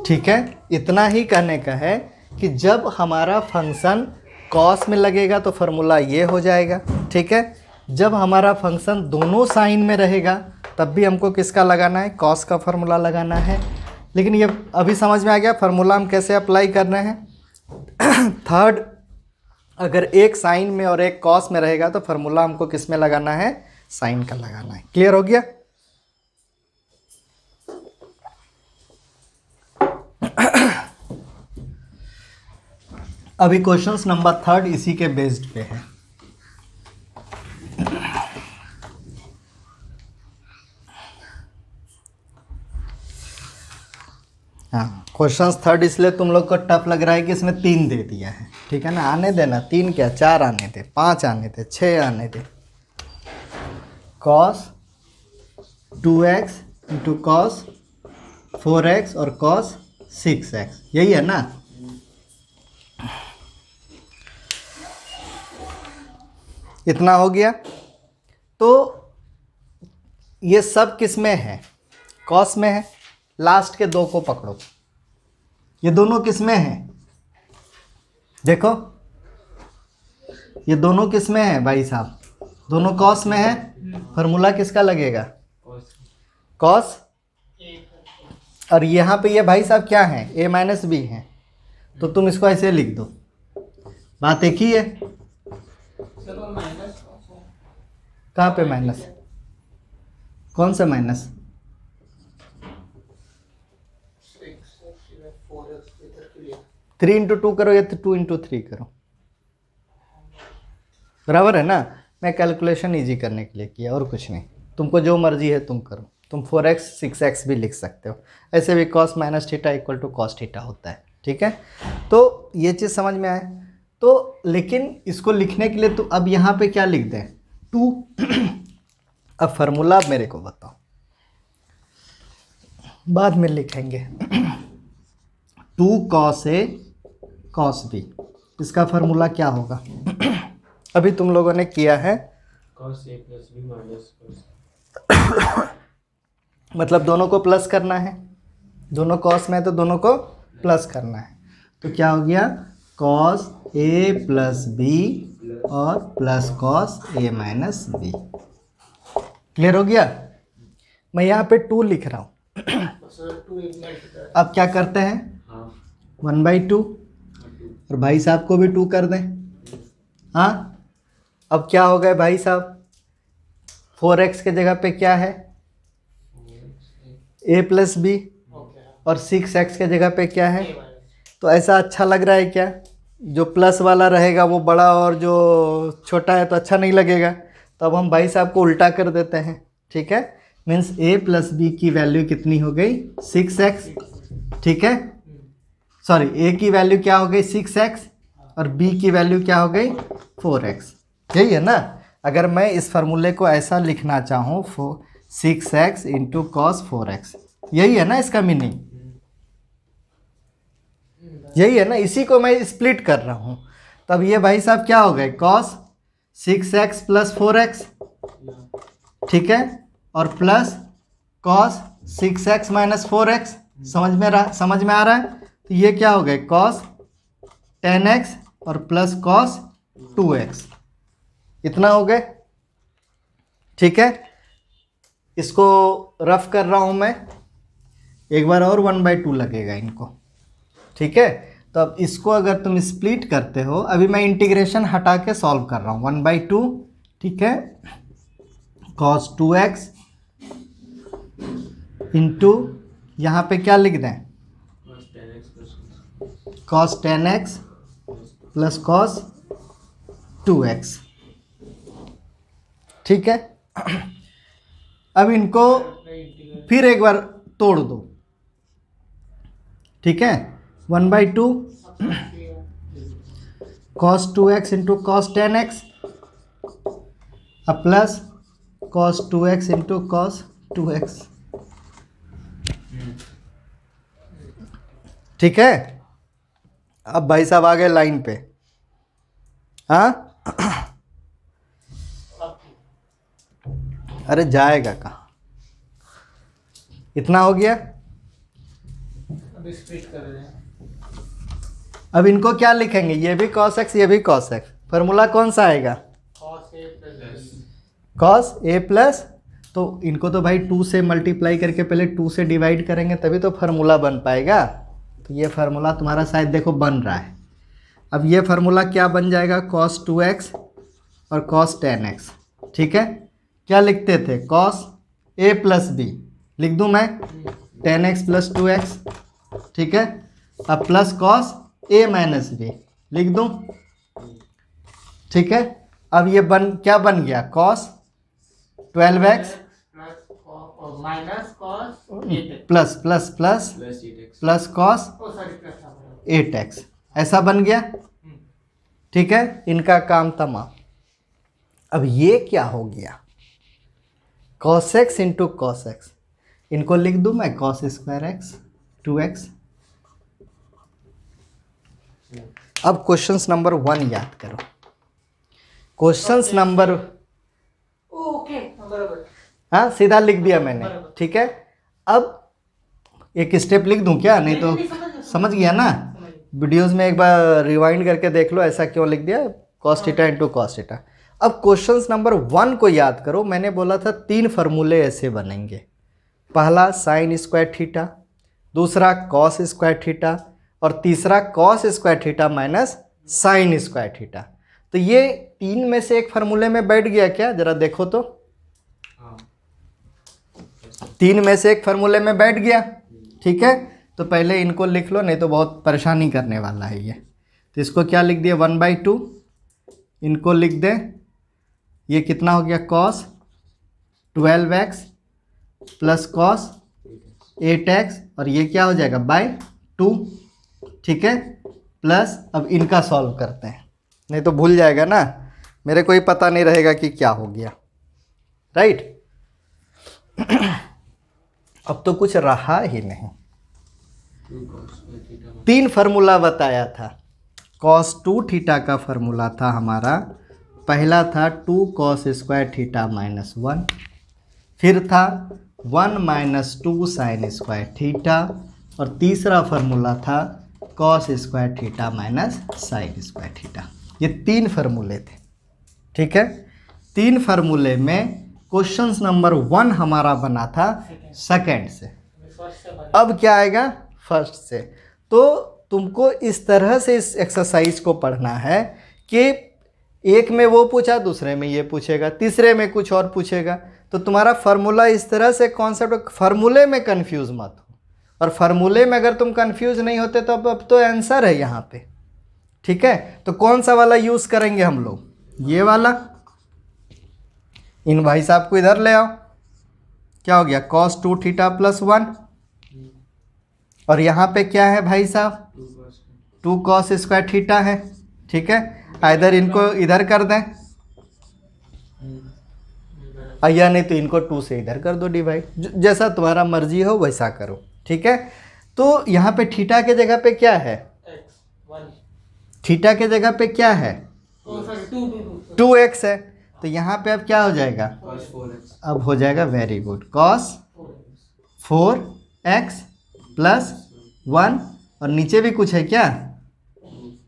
ठीक है, इतना ही कहने का है कि जब हमारा फंक्शन कॉस में लगेगा तो फार्मूला ये हो जाएगा, ठीक है। जब हमारा फंक्शन दोनों साइन में रहेगा तब भी हमको किसका लगाना है, कॉस का फार्मूला लगाना है। लेकिन ये अभी समझ में आ गया फार्मूला हम कैसे अप्लाई कर रहे हैं। थर्ड, अगर एक साइन में और एक कॉस में रहेगा तो फार्मूला हमको किस में लगाना है, साइन का लगाना है। क्लियर हो गया। अभी क्वेश्चंस नंबर 3 इसी के बेस्ड पे है। हाँ, क्वेश्चंस 3 इसलिए तुम लोग को टफ लग रहा है कि इसमें 3 दे दिया है, ठीक है ना। आने देना, 3 क्या 4 आने दे, 5 आने दे, 6 आने दे। cos 2x into cos 4x और cos 6x, यही है ना। इतना हो गया। तो ये सब किस में है, कॉस में है। लास्ट के 2 को पकड़ो, ये दोनों किस में है, देखो ये दोनों किस में है भाई साहब, दोनों कॉस में है। फार्मूला किसका लगेगा, कॉस। और यहाँ पे ये भाई साहब क्या है, a माइनस बी है, तो तुम इसको ऐसे लिख दो, बात एक ही है। कहाँ पे माइनस, कौन सा माइनस, 3 इंटू 2 करो या तो 2 इंटू 3 करो, बराबर है ना। मैं कैलकुलेशन इजी करने के लिए किया और कुछ नहीं। तुमको जो मर्जी है तुम करो, तुम 4x 6x भी लिख सकते हो। ऐसे भी cos minus theta equal to cos theta होता है, ठीक है। तो ये चीज़ समझ में आए तो, लेकिन इसको लिखने के लिए तो अब यहाँ पे क्या लिख दें, 2। अब फार्मूला मेरे को बताओ, बाद में लिखेंगे। 2 cos a cos b, इसका फार्मूला क्या होगा। अभी तुम लोगों ने किया है cos a plus b minus cos। मतलब दोनों को प्लस करना है, दोनों कॉस में है तो दोनों को प्लस करना है। तो क्या हो गया, cos a प्लस बी और plus cos a minus b. Clear हो गया। मैं यहाँ पे 2 लिख रहा हूँ। अब क्या करते हैं, 1/2 और भाई साहब को भी 2 कर दें। हाँ, अब क्या हो गए भाई साहब, 4x के जगह पे क्या है, a प्लस बी, और 6x के जगह पे क्या है। तो ऐसा अच्छा लग रहा है क्या, जो प्लस वाला रहेगा वो बड़ा और जो छोटा है तो अच्छा नहीं लगेगा। तो अब हम भाई साहब को उल्टा कर देते हैं, ठीक है। मीन्स a प्लस बी की वैल्यू कितनी हो गई, 6x, ठीक है। सॉरी, a की वैल्यू क्या हो गई 6x और b की वैल्यू क्या हो गई 4x, यही है ना। अगर मैं इस फार्मूले को ऐसा लिखना चाहूँ 6x इंटू कॉस 4x, यही है ना इसका मीनिंग, यही है ना। इसी को मैं स्प्लिट कर रहा हूँ। तब ये भाई साहब क्या हो गए, cos 6x प्लस 4x, ठीक है, और plus cos 6x minus 4x। समझ में आ रहा है। तो ये क्या हो गए, cos 10x और प्लस cos 2x, इतना हो गए, ठीक है। इसको रफ कर रहा हूँ मैं, एक बार और 1/2 लगेगा इनको, ठीक है। तो अब इसको अगर तुम स्प्लिट करते हो, अभी मैं इंटीग्रेशन हटा के सॉल्व कर रहा हूँ, 1/2, ठीक है, cos 2x इंटू यहाँ पे क्या लिख दें, cos 10x plus cos 2x, ठीक है। अब इनको फिर एक बार तोड़ दो, ठीक है। 1/2 cos 2x into cos 10x अब plus cos 2x into cos 2x, ठीक है। अब भाई साहब आ गए लाइन पे। हाँ, अरे जाएगा कहाँ, इतना हो गया। अभी स्प्लिट कर रहे हैं। अब इनको क्या लिखेंगे, ये भी cos x ये भी cos x, फार्मूला कौन सा आएगा, cos a cos a plus, तो इनको तो भाई 2 से मल्टीप्लाई करके पहले 2 से डिवाइड करेंगे तभी तो फार्मूला बन पाएगा। तो ये फार्मूला तुम्हारा शायद देखो बन रहा है। अब ये फार्मूला क्या बन जाएगा, cos 2x और cos 10x, ठीक है। क्या लिखते थे, cos a प्लस बी, लिख दूँ मैं 10x प्लस 2x, ठीक है। अब plus cos a minus b लिख दूँ, ठीक है। अब ये क्या बन गया, cos 12x minus cos plus plus plus plus 8x plus cos ओ सॉरी प्लस 8x, ऐसा बन गया, ठीक है। इनका काम तमाम। अब ये क्या हो गया, cos x into cos x, इनको लिख दूं मैं cos स्क्वायर x 2x। अब क्वेश्चंस नंबर 1 याद करो। क्वेश्चंस नंबर, ओके बराबर हाँ सीधा लिख दिया मैंने, ठीक है। अब एक स्टेप लिख दूं क्या, नहीं तो समझ गया ना। वीडियोस में एक बार रिवाइंड करके देख लो ऐसा क्यों लिख दिया, cos theta into cos theta. अब क्वेश्चंस नंबर 1 को याद करो। मैंने बोला था 3 फार्मूले ऐसे बनेंगे, पहला साइन स्क्वायर थीटा, दूसरा cos स्क्वायर थीटा और तीसरा cos square theta minus sign square theta. तो ये 3 में से एक फार्मूले में बैठ गया क्या, जरा देखो तो। 3 में से एक फार्मूले में बैठ गया, ठीक है। तो पहले इनको लिख लो, नहीं तो बहुत परेशानी करने वाला है ये। तो इसको क्या लिख दिया 1/2, इनको लिख दे, ये कितना हो गया cos 12x plus cos 8x और ये क्या हो जाएगा बाय 2, ठीक है। प्लस अब इनका सॉल्व करते हैं, नहीं तो भूल जाएगा ना, मेरे को ही पता नहीं रहेगा कि क्या हो गया, राइट। अब तो कुछ रहा ही नहीं। 3 फार्मूला बताया था। cos 2 थीटा का फार्मूला था हमारा, पहला था 2 cos स्क्वायर थीटा माइनस 1, फिर था 1 माइनस 2 साइन स्क्वायर थीटा और तीसरा फार्मूला था cos square theta minus sign square theta. ये 3 फार्मूले थे, ठीक है। 3 फार्मूले में क्वेश्चंस नंबर 1 हमारा बना था सेकंड से, अब क्या आएगा फर्स्ट से। तो तुमको इस तरह से इस एक्सरसाइज को पढ़ना है कि एक में वो पूछा, दूसरे में ये पूछेगा, तीसरे में कुछ और पूछेगा। तो तुम्हारा फार्मूला इस तरह से कॉन्सेप्ट, फार्मूले में कंफ्यूज मत हो। और फार्मूले में अगर तुम कंफ्यूज नहीं होते तो अब तो आंसर है यहाँ पे, ठीक है। तो कौन सा वाला यूज़ करेंगे हम लोग, ये वाला। इन भाई साहब को इधर ले आओ, क्या हो गया cos 2 थीटा प्लस 1 और यहाँ पे क्या है भाई साहब 2 cos स्क्वायर थीटा है, ठीक है। इधर इनको इधर कर दें या नहीं तो इनको 2 से इधर कर दो डिवाइड, जैसा तुम्हारा मर्जी हो वैसा करो, ठीक है। तो यहाँ पे थीटा के जगह पे क्या है, थीटा के जगह पे क्या है 2x है। तो यहाँ पे अब क्या हो जाएगा, अब हो जाएगा very good cos 4x plus 1 और नीचे भी कुछ है क्या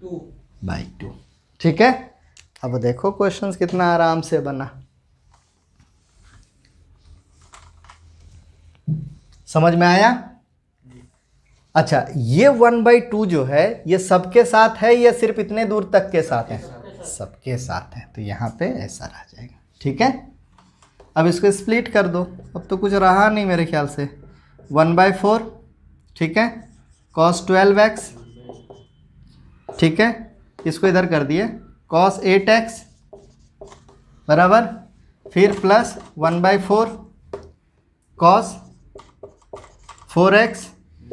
2/2, ठीक है। अब देखो क्वेश्चंस कितना आराम से बना, समझ में आया। अच्छा ये 1/2 जो है ये सबके साथ है या सिर्फ इतने दूर तक के साथ है, सबके साथ है। तो यहाँ पे ऐसा रह जाएगा, ठीक है। अब इसको स्प्लिट कर दो, अब तो कुछ रहा नहीं मेरे ख्याल से, 1/4, ठीक है। cos 12x, ठीक है, इसको इधर कर दिए cos 8x बराबर, फिर प्लस 1/4 cos 4x,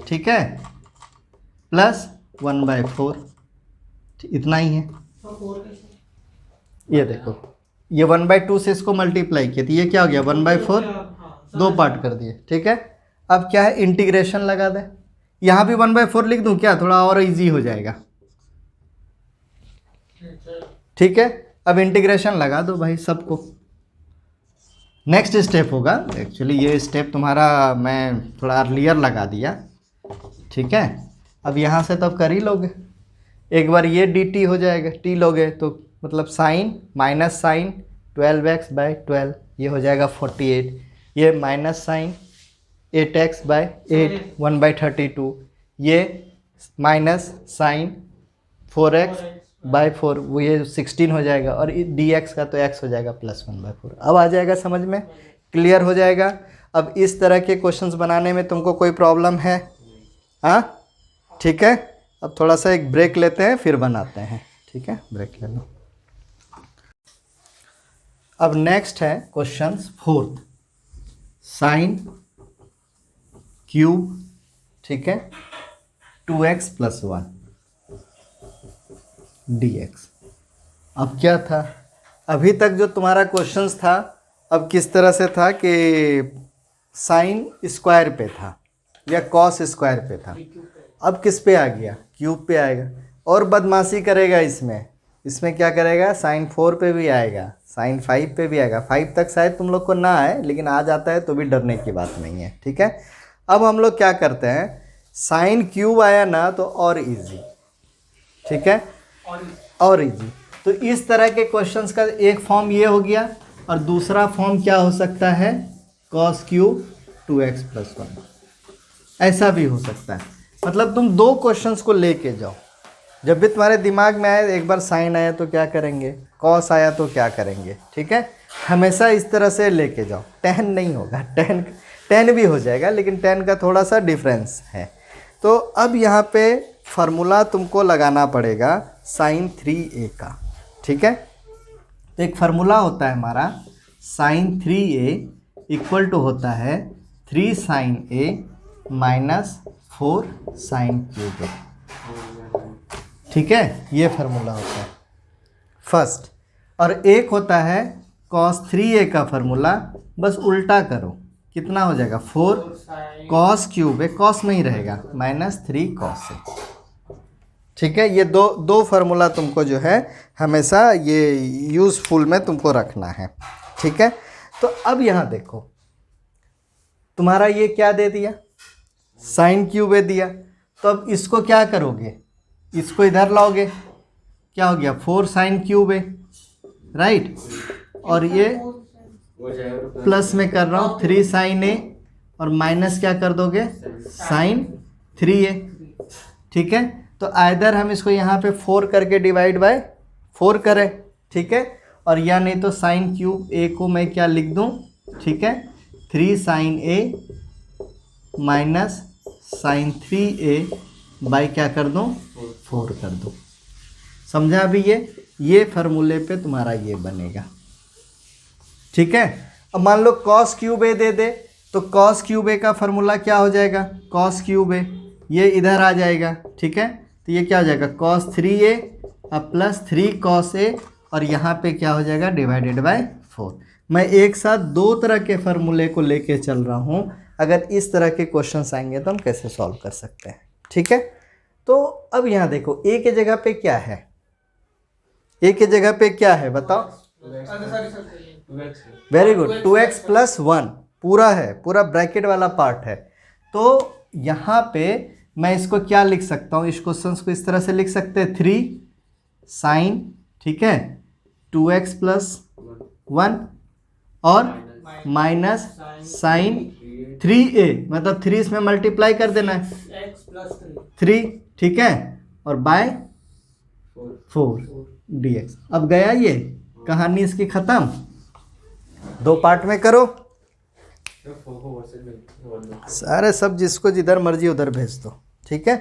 ठीक है, प्लस 1/4, इतना ही है। ये देखो ये 1/2 से इसको मल्टीप्लाई किया तो ये क्या हो गया 1/4, 2 पार्ट कर दिए, ठीक है। अब क्या है इंटीग्रेशन लगा दे, यहाँ भी 1/4 लिख दूँ क्या, थोड़ा और इजी हो जाएगा, ठीक है। अब इंटीग्रेशन लगा दो भाई सबको। नेक्स्ट स्टेप होगा, एक्चुअली ये स्टेप तुम्हारा मैं थोड़ा अर्लियर लगा दिया, ठीक है। अब यहाँ से तब कर ही लोगे, एक बार ये dt हो जाएगा, t लोगे तो मतलब साइन माइनस साइन 12x/12 ये हो जाएगा 48, ये माइनस साइन 8x/8 1/32, ये माइनस साइन 4x/4 वो ये 16 हो जाएगा, और dx का तो x हो जाएगा +1/4। अब आ जाएगा समझ में, क्लियर हो जाएगा। अब इस तरह के क्वेश्चंस बनाने में तुमको कोई प्रॉब्लम है? हाँ ठीक है, अब थोड़ा सा एक ब्रेक लेते हैं फिर बनाते हैं, ठीक है, ब्रेक ले लो। अब नेक्स्ट है क्वेश्चन 4th, साइन क्यूब, ठीक है, 2x + 1 dx। अब क्या था, अभी तक जो तुम्हारा क्वेश्चंस था, अब किस तरह से था कि साइन स्क्वायर पे था या कॉस स्क्वायर पे था, अब किस पे आ गया, क्यूब पे आएगा। और बदमाशी करेगा इसमें क्या करेगा, साइन 4 पे भी आएगा, साइन 5 पे भी आएगा। 5 तक शायद तुम लोग को ना आए, लेकिन आ जाता है तो भी डरने की बात नहीं है, ठीक है। अब हम लोग क्या करते हैं, साइन क्यूब आया ना तो और इजी, ठीक है, और इजी। तो इस तरह के क्वेश्चंस का एक फॉर्म ये हो गया, और दूसरा फॉर्म क्या हो सकता है, कॉस क्यूब 2x + 1, ऐसा भी हो सकता है। मतलब तुम दो क्वेश्चंस को लेके जाओ, जब भी तुम्हारे दिमाग में आए, एक बार साइन आया तो क्या करेंगे, कॉस आया तो क्या करेंगे, ठीक है, हमेशा इस तरह से लेके जाओ। tan नहीं होगा, tan भी हो जाएगा, लेकिन tan का थोड़ा सा डिफरेंस है। तो अब यहाँ पे फार्मूला तुमको लगाना पड़ेगा साइन 3a का, ठीक है। तो एक फार्मूला होता है हमारा साइन 3a = होता है 3 sin a - 4 sin cube a, ठीक है, ये फार्मूला होता है फर्स्ट। और एक होता है cos 3a का फार्मूला, बस उल्टा करो, कितना हो जाएगा 4 cos क्यूब a, cos नहीं रहेगा, -3 cos a, ठीक है। ये दो फार्मूला तुमको जो है हमेशा ये यूज़फुल में तुमको रखना है, ठीक है। तो अब यहाँ देखो, तुम्हारा ये क्या दे दिया, साइन क्यूब ए दिया, तो अब इसको क्या करोगे, इसको इधर लाओगे, क्या हो गया 4 sin क्यूब ए, राइट, और ये प्लस में कर रहा हूँ 3 sin a, और माइनस क्या कर दोगे sin 3a, ठीक है। तो आइदर हम इसको यहाँ पे 4 करके डिवाइड बाय 4 करें, ठीक है, और या नहीं तो साइन क्यूब a को मैं क्या लिख दूँ, ठीक है, 3 sin a - sin 3a by क्या कर दूँ 4 कर दूँ, समझा। अभी ये फार्मूले पे तुम्हारा ये बनेगा, ठीक है। अब मान लो cos क्यूब a दे दे, तो cos क्यूब a का फार्मूला क्या हो जाएगा, cos क्यूब a, ये इधर आ जाएगा, ठीक है। तो ये क्या हो जाएगा cos 3a + 3 cos a, और यहाँ पे क्या हो जाएगा डिवाइडेड बाय 4। मैं एक साथ दो तरह के फार्मूले को लेके चल रहा हूँ, अगर इस तरह के क्वेश्चंस आएंगे तो हम कैसे सॉल्व कर सकते हैं, ठीक है। तो अब यहाँ देखो a के जगह पे क्या है, a के जगह पे क्या है बताओ, वेरी गुड, 2x + 1 पूरा है, पूरा ब्रैकेट वाला पार्ट है। तो यहाँ पे मैं इसको क्या लिख सकता हूँ, इस क्वेश्चन को इस तरह से लिख सकते हैं 3 sin, ठीक है, 2x + 1 और माइनस sin 3a, मतलब 3 इसमें मल्टीप्लाई कर देना है, x + 3, ठीक है, और बाय 4 dx। अब गया ये, कहानी इसकी ख़त्म, दो पार्ट में करो सारे, सब जिसको जिधर मर्जी उधर भेज दो, ठीक है।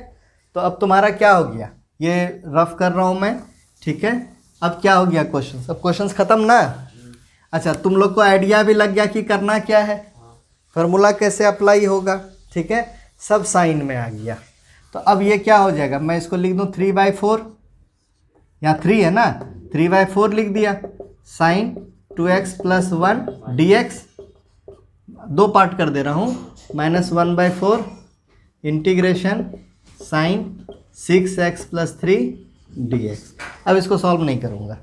तो अब तुम्हारा क्या हो गया, ये रफ कर रहा हूँ मैं, ठीक है। अब क्या हो गया क्वेश्चन, अब क्वेश्चन ख़त्म ना। अच्छा, तुम लोग को आइडिया भी लग गया कि करना क्या है, फार्मूला कैसे अप्लाई होगा, ठीक है, सब साइन में आ गया। तो अब ये क्या हो जाएगा, मैं इसको लिख दूँ 3/4, यहाँ 3 है ना, 3/4 लिख दिया, sin 2x + 1 dx, दो पार्ट कर दे रहा हूँ, -1/4 इंटीग्रेशन sin 6x + 3 dx। अब इसको सॉल्व नहीं करूँगा,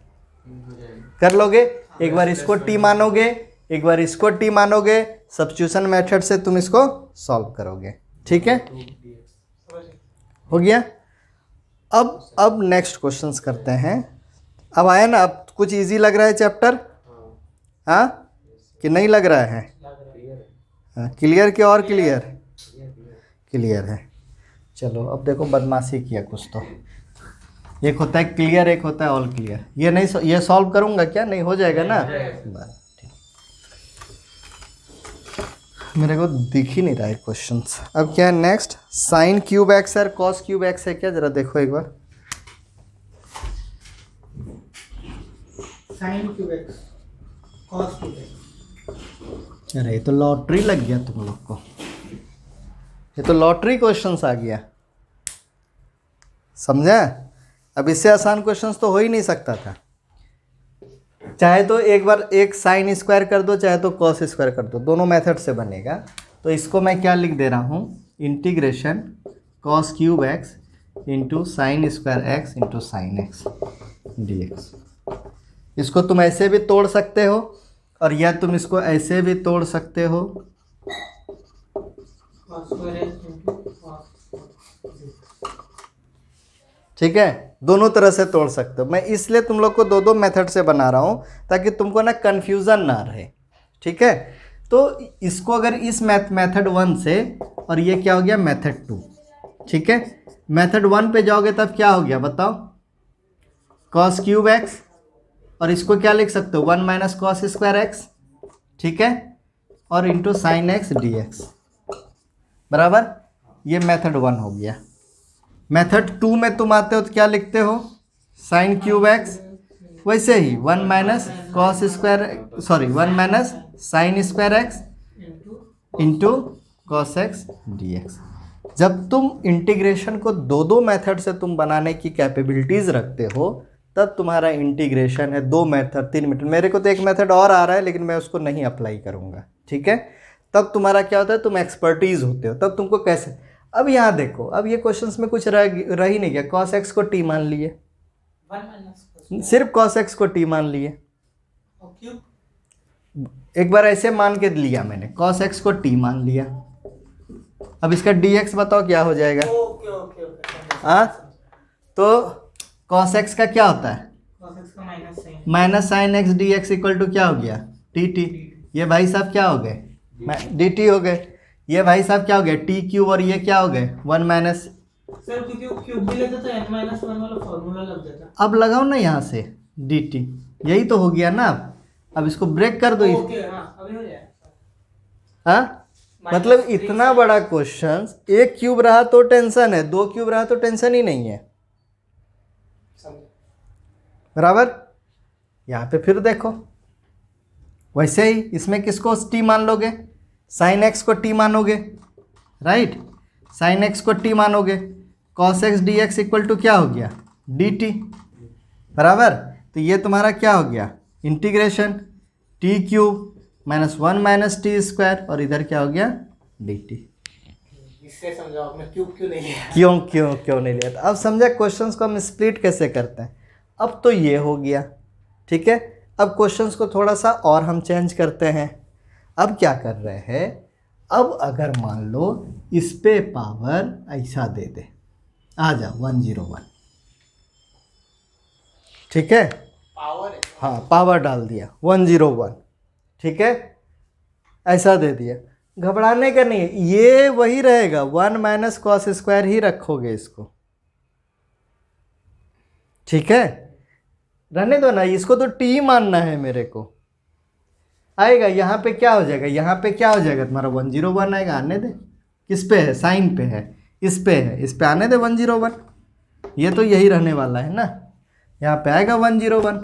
कर लोगे, एक बार इसको t मानोगे, एक बार इसको t मानोगे, सब्स्टिट्यूशन मेथड से तुम इसको सॉल्व करोगे, ठीक है, हो गया। अब नेक्स्ट क्वेश्चंस करते हैं। अब आया ना, अब कुछ इजी लग रहा है चैप्टर, हाँ, कि नहीं लग रहा है? क्लियर कि और क्लियर? क्लियर है। चलो अब देखो, बदमाशी किया कुछ तो। एक होता है क्लियर, एक होता है ऑल क्लियर। ये नहीं, ये सॉल्व करूंगा क्या? नहीं हो जाएगा ना? बस ठीक। मेरे को दिख ही नहीं रहा है क्वेश्चंस। अब क्या है नेक्स्ट? साइन क्यूब एक्स है, कॉस क्यूब एक्स है क्या? जरा देखो एक बार। Sine cube X cos cube X. अरे ये तो लॉटरी लग गया तुम लोग को, ये तो लॉटरी क्वेश्चंस आ गया, समझा? अब इससे आसान क्वेश्चंस तो हो ही नहीं सकता था। चाहे तो एक बार एक साइन स्क्वायर कर दो, चाहे तो कॉस स्क्वायर कर दो, दोनों मेथड से बनेगा। तो इसको मैं क्या लिख दे रहा हूँ? Integration cos cube x into sine square x into sine x d x. इसको तुम ऐसे भी तोड़ सकते हो और या तुम इसको ऐसे भी तोड़ सकते हो। Cos square x into cos. ठीक है, दोनों तरह से तोड़ सकते हो। मैं इसलिए तुम लोग को दो दो मेथड से बना रहा हूँ ताकि तुमको ना कन्फ्यूज़न ना रहे। ठीक है, तो इसको अगर इस मेथड 1 से, और ये क्या हो गया मेथड 2। ठीक है, मेथड 1 पे जाओगे तब क्या हो गया बताओ? कॉस क्यूब एक्स, और इसको क्या लिख सकते हो? 1 माइनस कॉस स्क्वायर एक्स। ठीक है, और into sine x d x बराबर। ये मेथड 1 हो गया। मेथड 2 में तुम आते हो तो क्या लिखते हो? साइन क्यूब एक्स, वैसे ही 1 minus cos square, sorry 1 minus sine square x into cos x d x. जब तुम इंटीग्रेशन को दो दो मेथड से तुम बनाने की कैपेबिलिटीज़ रखते हो, तब तुम्हारा इंटीग्रेशन है 2 मेथड 3 मेथड। मेरे को तो एक मेथड और आ रहा है लेकिन मैं उसको नहीं अप्लाई करूँगा। ठीक है, तब तुम्हारा क्या होता है? तुम एक्सपर्टीज़ होते हो, तब तुमको कैसे। अब यहाँ देखो, अब ये क्वेश्चंस में कुछ रह ही नहीं गया। कॉस एक्स को टी मान लिए, 1 माइनस सिर्फ कॉस एक्स को टी मान लिए। और क्यूब एक बार ऐसे मान के लिया मैंने, कॉस एक्स को टी मान लिया। अब इसका डी एक्स बताओ क्या हो जाएगा? Okay okay okay. हाँ, तो कॉस एक्स का क्या होता है? कॉस एक्स का minus sine. Minus sine x d x equal to क्या हो गया? T t. ये भाई साहब क्या हो गए? डी टी हो गए। ये भाई साहब क्या हो गया? टी क्यूब, और ये क्या हो गए? 1 माइनस। सर क्योंकि क्यूब भी लेते तो n माइनस 1 वाला फॉर्मूला लग जाता। अब लगाओ ना यहाँ से डी टी, यही तो हो गया ना। अब इसको ब्रेक कर दो। ओके हाँ, अभी हो जाएगा। हाँ, मतलब इतना बड़ा क्वेश्चन, एक क्यूब रहा तो टेंशन है, 2 क्यूब रहा तो टेंशन ही नहीं है। बराबर। यहाँ पे फिर देखो, वैसे ही इसमें किसको टी मान लोगे? साइन एक्स को टी मानोगे, राइट? साइन एक्स को टी मानोगे, cos x d x equal to क्या हो गया? डी टी बराबर। तो ये तुम्हारा क्या हो गया? Integration T cube minus 1 minus T square, और इधर क्या हो गया? D T. इससे समझाओ आपने क्यूब क्यों नहीं लिया? क्यों नहीं लिया? अब समझा क्वेश्चंस को हम स्प्लिट कैसे करते हैं। अब तो ये हो गया, ठीक है। अब क्वेश्चंस को थोड़ा सा और हम चेंज करते हैं। अब क्या कर रहे हैं? अब अगर मान लो इस पे पावर ऐसा दे दे, आ जा 101, ठीक है। पावर हाँ, पावर डाल दिया 101, ठीक है, ऐसा दे दिया। घबराने का नहीं है, ये वही रहेगा, 1 माइनस कॉस स्क्वायर ही रखोगे इसको, ठीक है। रहने दो ना, इसको तो टी मानना है मेरे को। आएगा यहाँ पे क्या हो जाएगा? यहाँ पे क्या हो जाएगा तुम्हारा? 101 आएगा। आने दे, किस पे है? साइन पे है, इस पे है, इस पे आने दे 101। ये तो यही रहने वाला है ना, यहाँ पे आएगा 101।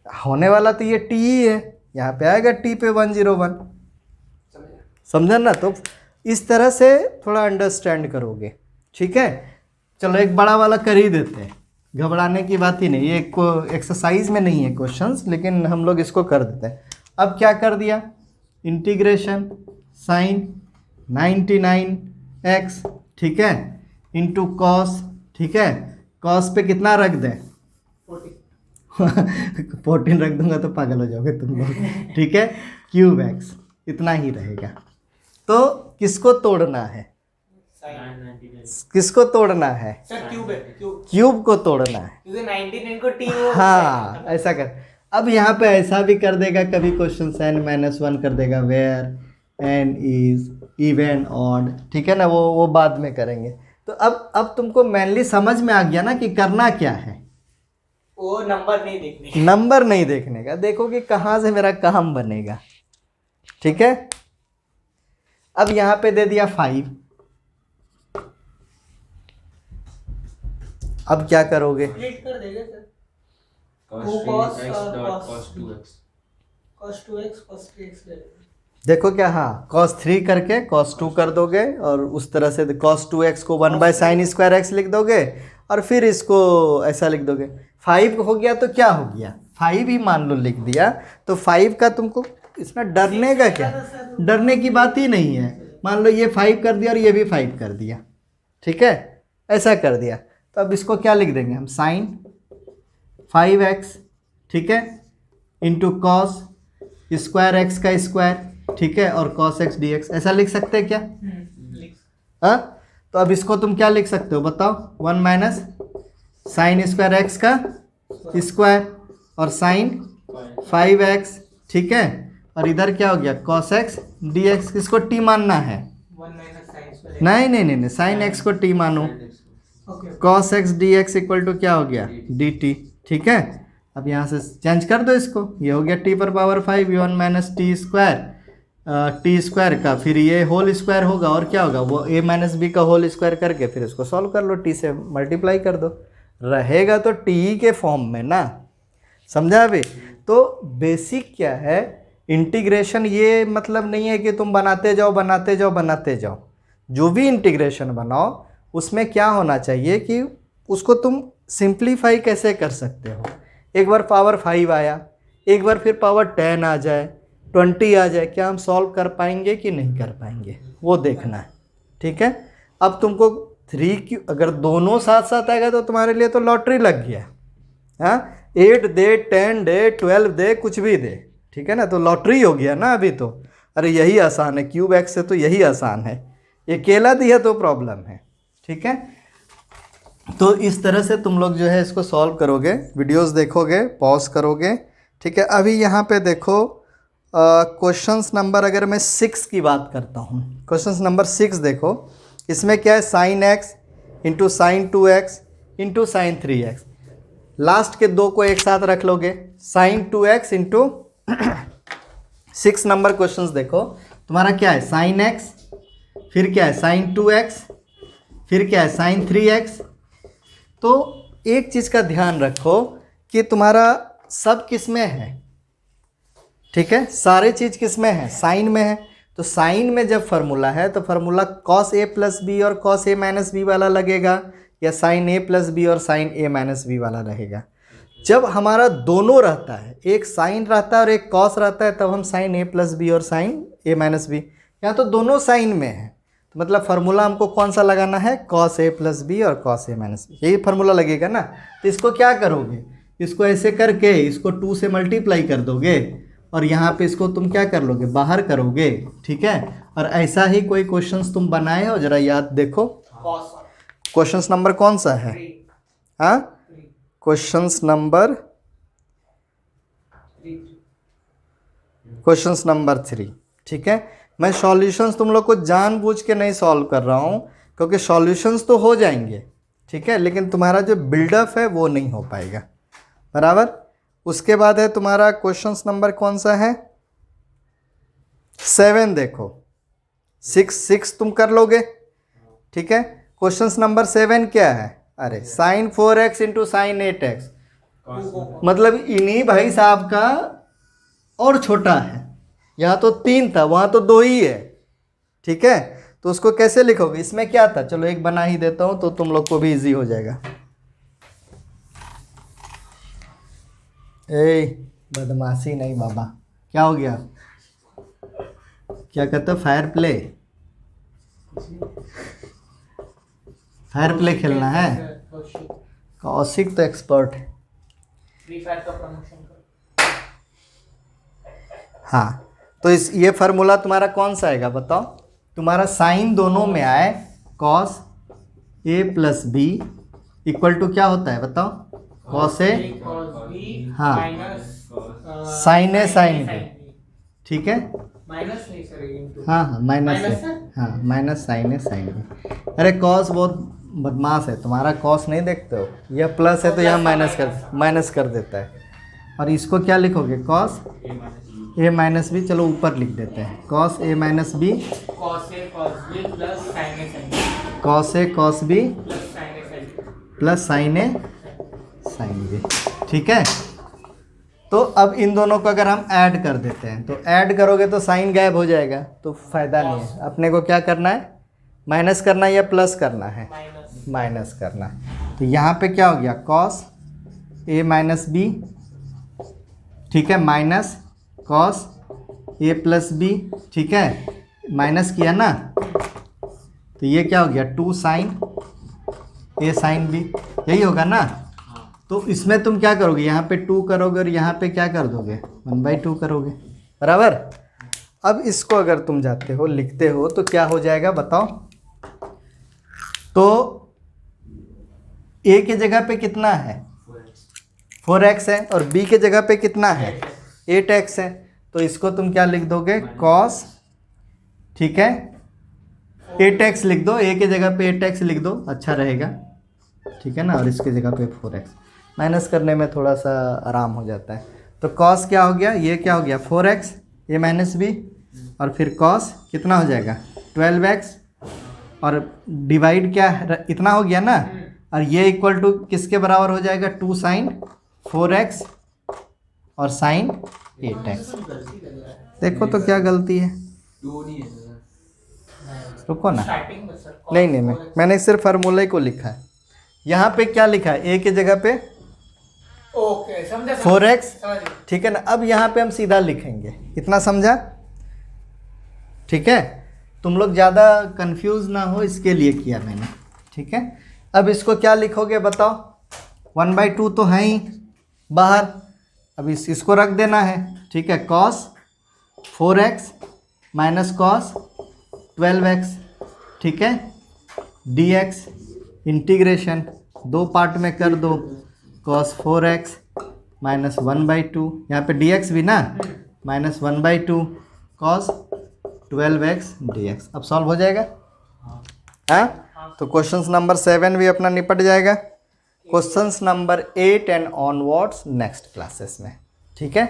होने वाला तो ये टी ही है, यहाँ पे आएगा टी पे 101। समझा ना? तो इस तरह से थोड़ा अंडरस्टैंड करोगे, ठीक है। चलो एक बड़ा वाला कर ही देते हैं, घबराने की बात ही नहीं। ये एक्सरसाइज में नहीं है क्वेश्चंस, लेकिन हम लोग इसको कर देते हैं। अब क्या कर दिया? इंटीग्रेशन साइन 99x, ठीक है, इंटू कॉस, ठीक है। कॉस पे कितना रख दें? 14 रख दूंगा तो पागल हो जाओगे तुम लोग, ठीक है। क्यूब एक्स, इतना ही रहेगा। तो किसको तोड़ना है? किसको तोड़ना है? सर क्यूब है, क्यूब क्यूब को तोड़ना है। क्योंकि 99 को टी हाँ, ऐसा कर। अब यहाँ पे ऐसा भी कर देगा कभी क्वेश्चन n-1 कर देगा where n is even odd, ठीक है ना, वो बाद में करेंगे। तो अब तुमको मेनली समझ में आ गया ना कि करना क्या है। वो नंबर नहीं देखने, नंबर नहीं देखने का, देखो कि कहाँ से मेरा काम बनेगा, ठीक है। अब यहाँ पे दे दिया 5, अब क्या करोगे? स्प्लिट कर देगा sir, cos 3x dot cos 2x। cos 2x cos 3x ले लेंगे। देखो क्या, हाँ cos 3 करके cos 2 कर दोगे और उस तरह से cos 2x को 1/sin² x लिख दोगे और फिर इसको ऐसा लिख दोगे। 5 हो गया तो क्या हो गया, 5 ही मान लो लिख दिया, तो 5 का तुमको इसमें डरने का क्या, डरने की बात ही नहीं है। मान लो ये 5 कर दिया और ये भी 5 कर दिया, ठीक है, ऐसा कर दिया। तो अब इसको क्या लिख देंगे हम, sin 5x, ठीक है, इंटू cos स्क्वायर x का स्क्वायर, ठीक है, और cos x dx, ऐसा लिख सकते हैं क्या? हाँ, तो अब इसको तुम क्या लिख सकते हो बताओ, 1 - sin स्क्वायर x का स्क्वायर और sin 5x, ठीक है, और इधर क्या हो गया cos x dx, इसको t मानना है। 1 - sin square नहीं, sin x को t मानो, okay cos x dx equal to क्या हो गया dt, ठीक है। अब यहाँ से चेंज कर दो इसको, ये हो गया t पर power 5 1 - t square, T square का फिर ये होल स्क्वायर होगा और क्या होगा, वो a - b का होल स्क्वायर करके फिर इसको सॉल्व कर लो, t से मल्टीप्लाई कर दो, रहेगा तो t के फॉर्म में ना, समझा अभी। तो बेसिक क्या है, इंटीग्रेशन ये मतलब नहीं है कि तुम बनाते जाओ, जो भी इंटीग्रेशन बनाओ उसमें क्या होना चाहिए कि उसको तुम सिंप्लीफाई कैसे कर सकते हो। एक बार पावर 5 आया, एक बार फिर पावर 10 आ जाए, 20 आ जाए, क्या हम सॉल्व कर पाएंगे कि नहीं कर पाएंगे, वो देखना है, ठीक है। अब तुमको 3 अगर दोनों साथ साथ आएगा तो तुम्हारे लिए तो लॉटरी लग गया, हाँ, 8 दे 10 दे 12 दे कुछ भी दे, ठीक है ना, तो लॉटरी हो गया ना अभी तो। अरे यही आसान है, क्यूब एक्स से तो यही आसान है, ये अकेला दिया तो प्रॉब्लम है, ठीक है। तो इस तरह से तुम लोग जो है इसको सॉल्व करोगे, वीडियोस देखोगे, पॉज करोगे, ठीक है। अभी यहाँ पे देखो क्वेश्चंस नंबर, अगर मैं 6 की बात करता हूँ, क्वेश्चंस नंबर 6 देखो, इसमें क्या है, sin x into sin 2x into sin 3x, last के दो को एक साथ रख लोगे, sin 2x into 6 number questions देखो, तुम्हारा क्या है sin x, फिर क्या है sin 2x, फिर क्या है sin 3x। तो एक चीज़ का ध्यान रखो कि तुम्हारा सब किस में है, ठीक है, सारे चीज़ किस में है, साइन में है। तो साइन में जब फार्मूला है तो formula cos a plus b और cos a माइनस बी वाला लगेगा, या sin a प्लस बी और sin a माइनस बी वाला रहेगा। जब हमारा दोनों रहता है, एक साइन रहता है और एक cos रहता है, तब हम sin a प्लस बी और sin a माइनस बी, यहाँ तो दोनों साइन में है, तो मतलब फार्मूला हमको कौन सा लगाना है, cos a प्लस बी और cos a माइनस बी, यही फार्मूला लगेगा ना। तो इसको क्या करोगे, इसको ऐसे करके इसको 2 से मल्टीप्लाई कर दोगे और यहाँ पे इसको तुम क्या कर लोगे, बाहर करोगे, ठीक है। और ऐसा ही कोई क्वेश्चंस तुम बनाए हो, जरा याद देखो, cos क्वेश्चंस नंबर कौन सा है, 3 हाँ, क्वेश्चंस नंबर 3, ठीक है। मैं सॉल्यूशंस तुम लोग को जानबूझ के नहीं सॉल्व कर रहा हूँ, क्योंकि सॉल्यूशंस तो हो जाएंगे, ठीक है, लेकिन तुम्हारा जो बिल्डअप है वो नहीं हो पाएगा, बराबर। उसके बाद है तुम्हारा क्वेश्चंस नंबर कौन सा है, 7 देखो, 6 तुम कर लोगे, ठीक है। क्वेश्चंस नंबर 7 क्या है, अरे sin 4x into sin 8x, मतलब इन्हीं भाई साहब का और छोटा है, यहाँ तो 3 था वहाँ तो 2 ही है, ठीक है। तो उसको कैसे लिखोगे, इसमें क्या था, चलो एक बना ही देता हूँ तो तुम लोग को भी इजी हो जाएगा। ए बदमाशी नहीं बाबा, क्या हो गया, क्या कहते हो, फायर प्ले खेलना है, कौशिक तो एक्सपर्ट है, फ्री फायर का प्रमोशन कर। हाँ, तो ये फार्मूला तुम्हारा कौन सा आएगा बताओ, तुम्हारा साइन दोनों में आए, cos a plus b equal to क्या होता है बताओ, cos a, cos b हाँ, minus sine a sine B, ठीक है। माइनस नहीं सर, इनटू। हाँ हाँ माइनस माइनस है, है? हाँ माइनस साइन है साइन बी। अरे कॉस बहुत बदमाश है, तुम्हारा कॉस नहीं देखते हो, यह प्लस है तो यहाँ माइनस कर देता है। और इसको क्या लिखोगे, कॉस ए माइनस बी, चलो ऊपर लिख देते हैं, cos a minus B, cos a cos B plus sign a sine B cos a cos B plus sign a sine B. Plus sign a sine B, ठीक है। तो अब इन दोनों को अगर हम ऐड कर देते हैं, तो ऐड करोगे तो साइन गायब हो जाएगा, तो फायदा नहीं है। अपने को क्या करना है, माइनस करना है या प्लस करना है, माइनस। माइनस करना है। तो यहाँ पे क्या हो गया, कॉस ए माइनस बी, ठीक है, minus cos a plus b, ठीक है, माइनस किया ना, तो ये क्या हो गया, 2 साइन ए साइन बी, यही होगा ना। तो इसमें तुम क्या करोगे, यहाँ पे 2 करोगे और यहाँ पे क्या कर दोगे, 1/2 करोगे, बराबर। अब इसको अगर तुम जाते हो लिखते हो तो क्या हो जाएगा बताओ। तो a के जगह पे कितना है, 4x है, और b के जगह पे कितना है, 8x है। तो इसको तुम क्या लिख दोगे, कॉस, ठीक है, 8x लिख दो, a के जगह पे 8x लिख दो, अच्छा रहेगा, ठीक है ना। और इसके जगह पे 4x, माइनस करने में थोड़ा सा आराम हो जाता है। तो कॉस क्या हो गया, ये क्या हो गया, 4x ए माइनस बी, और फिर कॉस कितना हो जाएगा, 12x, और डिवाइड क्या है, इतना हो गया ना, और ये इक्वल टू किसके बराबर हो जाएगा, 2 साइन 4x और साइन 8x। देखो तो क्या गलती है, रुको ना, स्टार्टिंग में सर नहीं मैंने सिर्फ फार्मूले को लिखा है। यहाँ पे क्या लिखा है, a के जगह पे ओके समझा 4x, समझ गया। ठीक है ना। अब यहाँ पे हम सीधा लिखेंगे, इतना समझा, ठीक है। तुम लोग ज़्यादा कंफ्यूज ना हो इसके लिए किया मैंने, ठीक है। अब इसको क्या लिखोगे बताओ, 1/2 तो है ही बाहर, अब इसको रख देना है, ठीक है, cos 4x minus cos 12x, ठीक है, dx इंटीग्रेशन 2 पार्ट में कर दो, cos 4x माइनस 1/2, यहाँ पे dx भी ना, माइनस 1/2 cos 12x dx। अब सॉल्व हो जाएगा, हाँ। तो क्वेश्चंस नंबर 7 भी अपना निपट जाएगा। Questions number 8 and onwards next classes में, ठीक है।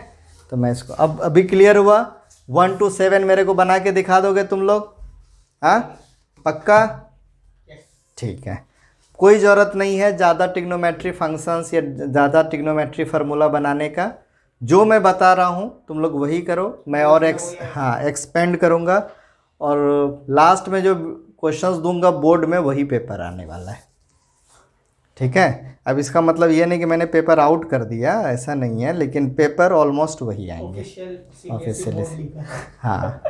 तो मैं इसको अब अभी क्लियर हुआ, 1 to 7 मेरे को बना के दिखा दोगे तुम लोग, हाँ पक्का, ठीक है। कोई ज़रूरत नहीं है ज़्यादा ट्रिग्नोमेट्री फंक्शंस या ज़्यादा ट्रिग्नोमेट्री फार्मूला बनाने का, जो मैं बता रहा हूँ तुम लोग वही करो, मैं और एक्सपेंड करूँगा, और लास्ट में जो क्वेश्चंस दूंगा बोर्ड में वही पेपर आने वाला है, ठीक है। अब इसका मतलब ये नहीं कि मैंने पेपर आउट कर दिया, ऐसा नहीं है, लेकिन पेपर ऑलमोस्ट वही आएंगे ऑफिशियली, हाँ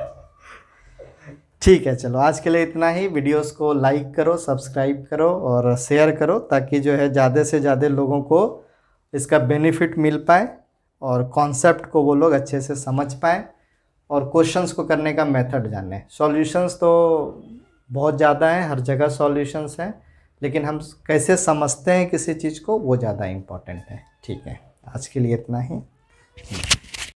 ठीक है। चलो आज के लिए इतना ही, वीडियोस को लाइक करो, सब्सक्राइब करो और शेयर करो, ताकि जो है ज़्यादा से ज़्यादा लोगों को इसका बेनिफिट मिल पाए और कॉन्सेप्ट को वो लोग अच्छे से समझ पाएँ और क्वेश्चंस को करने का मेथड जाने। सॉल्यूशंस तो बहुत ज़्यादा हैं, हर जगह सॉल्यूशंस हैं, लेकिन हम कैसे समझते हैं किसी चीज़ को वो ज़्यादा इम्पोर्टेंट है, ठीक है। आज के लिए इतना ही।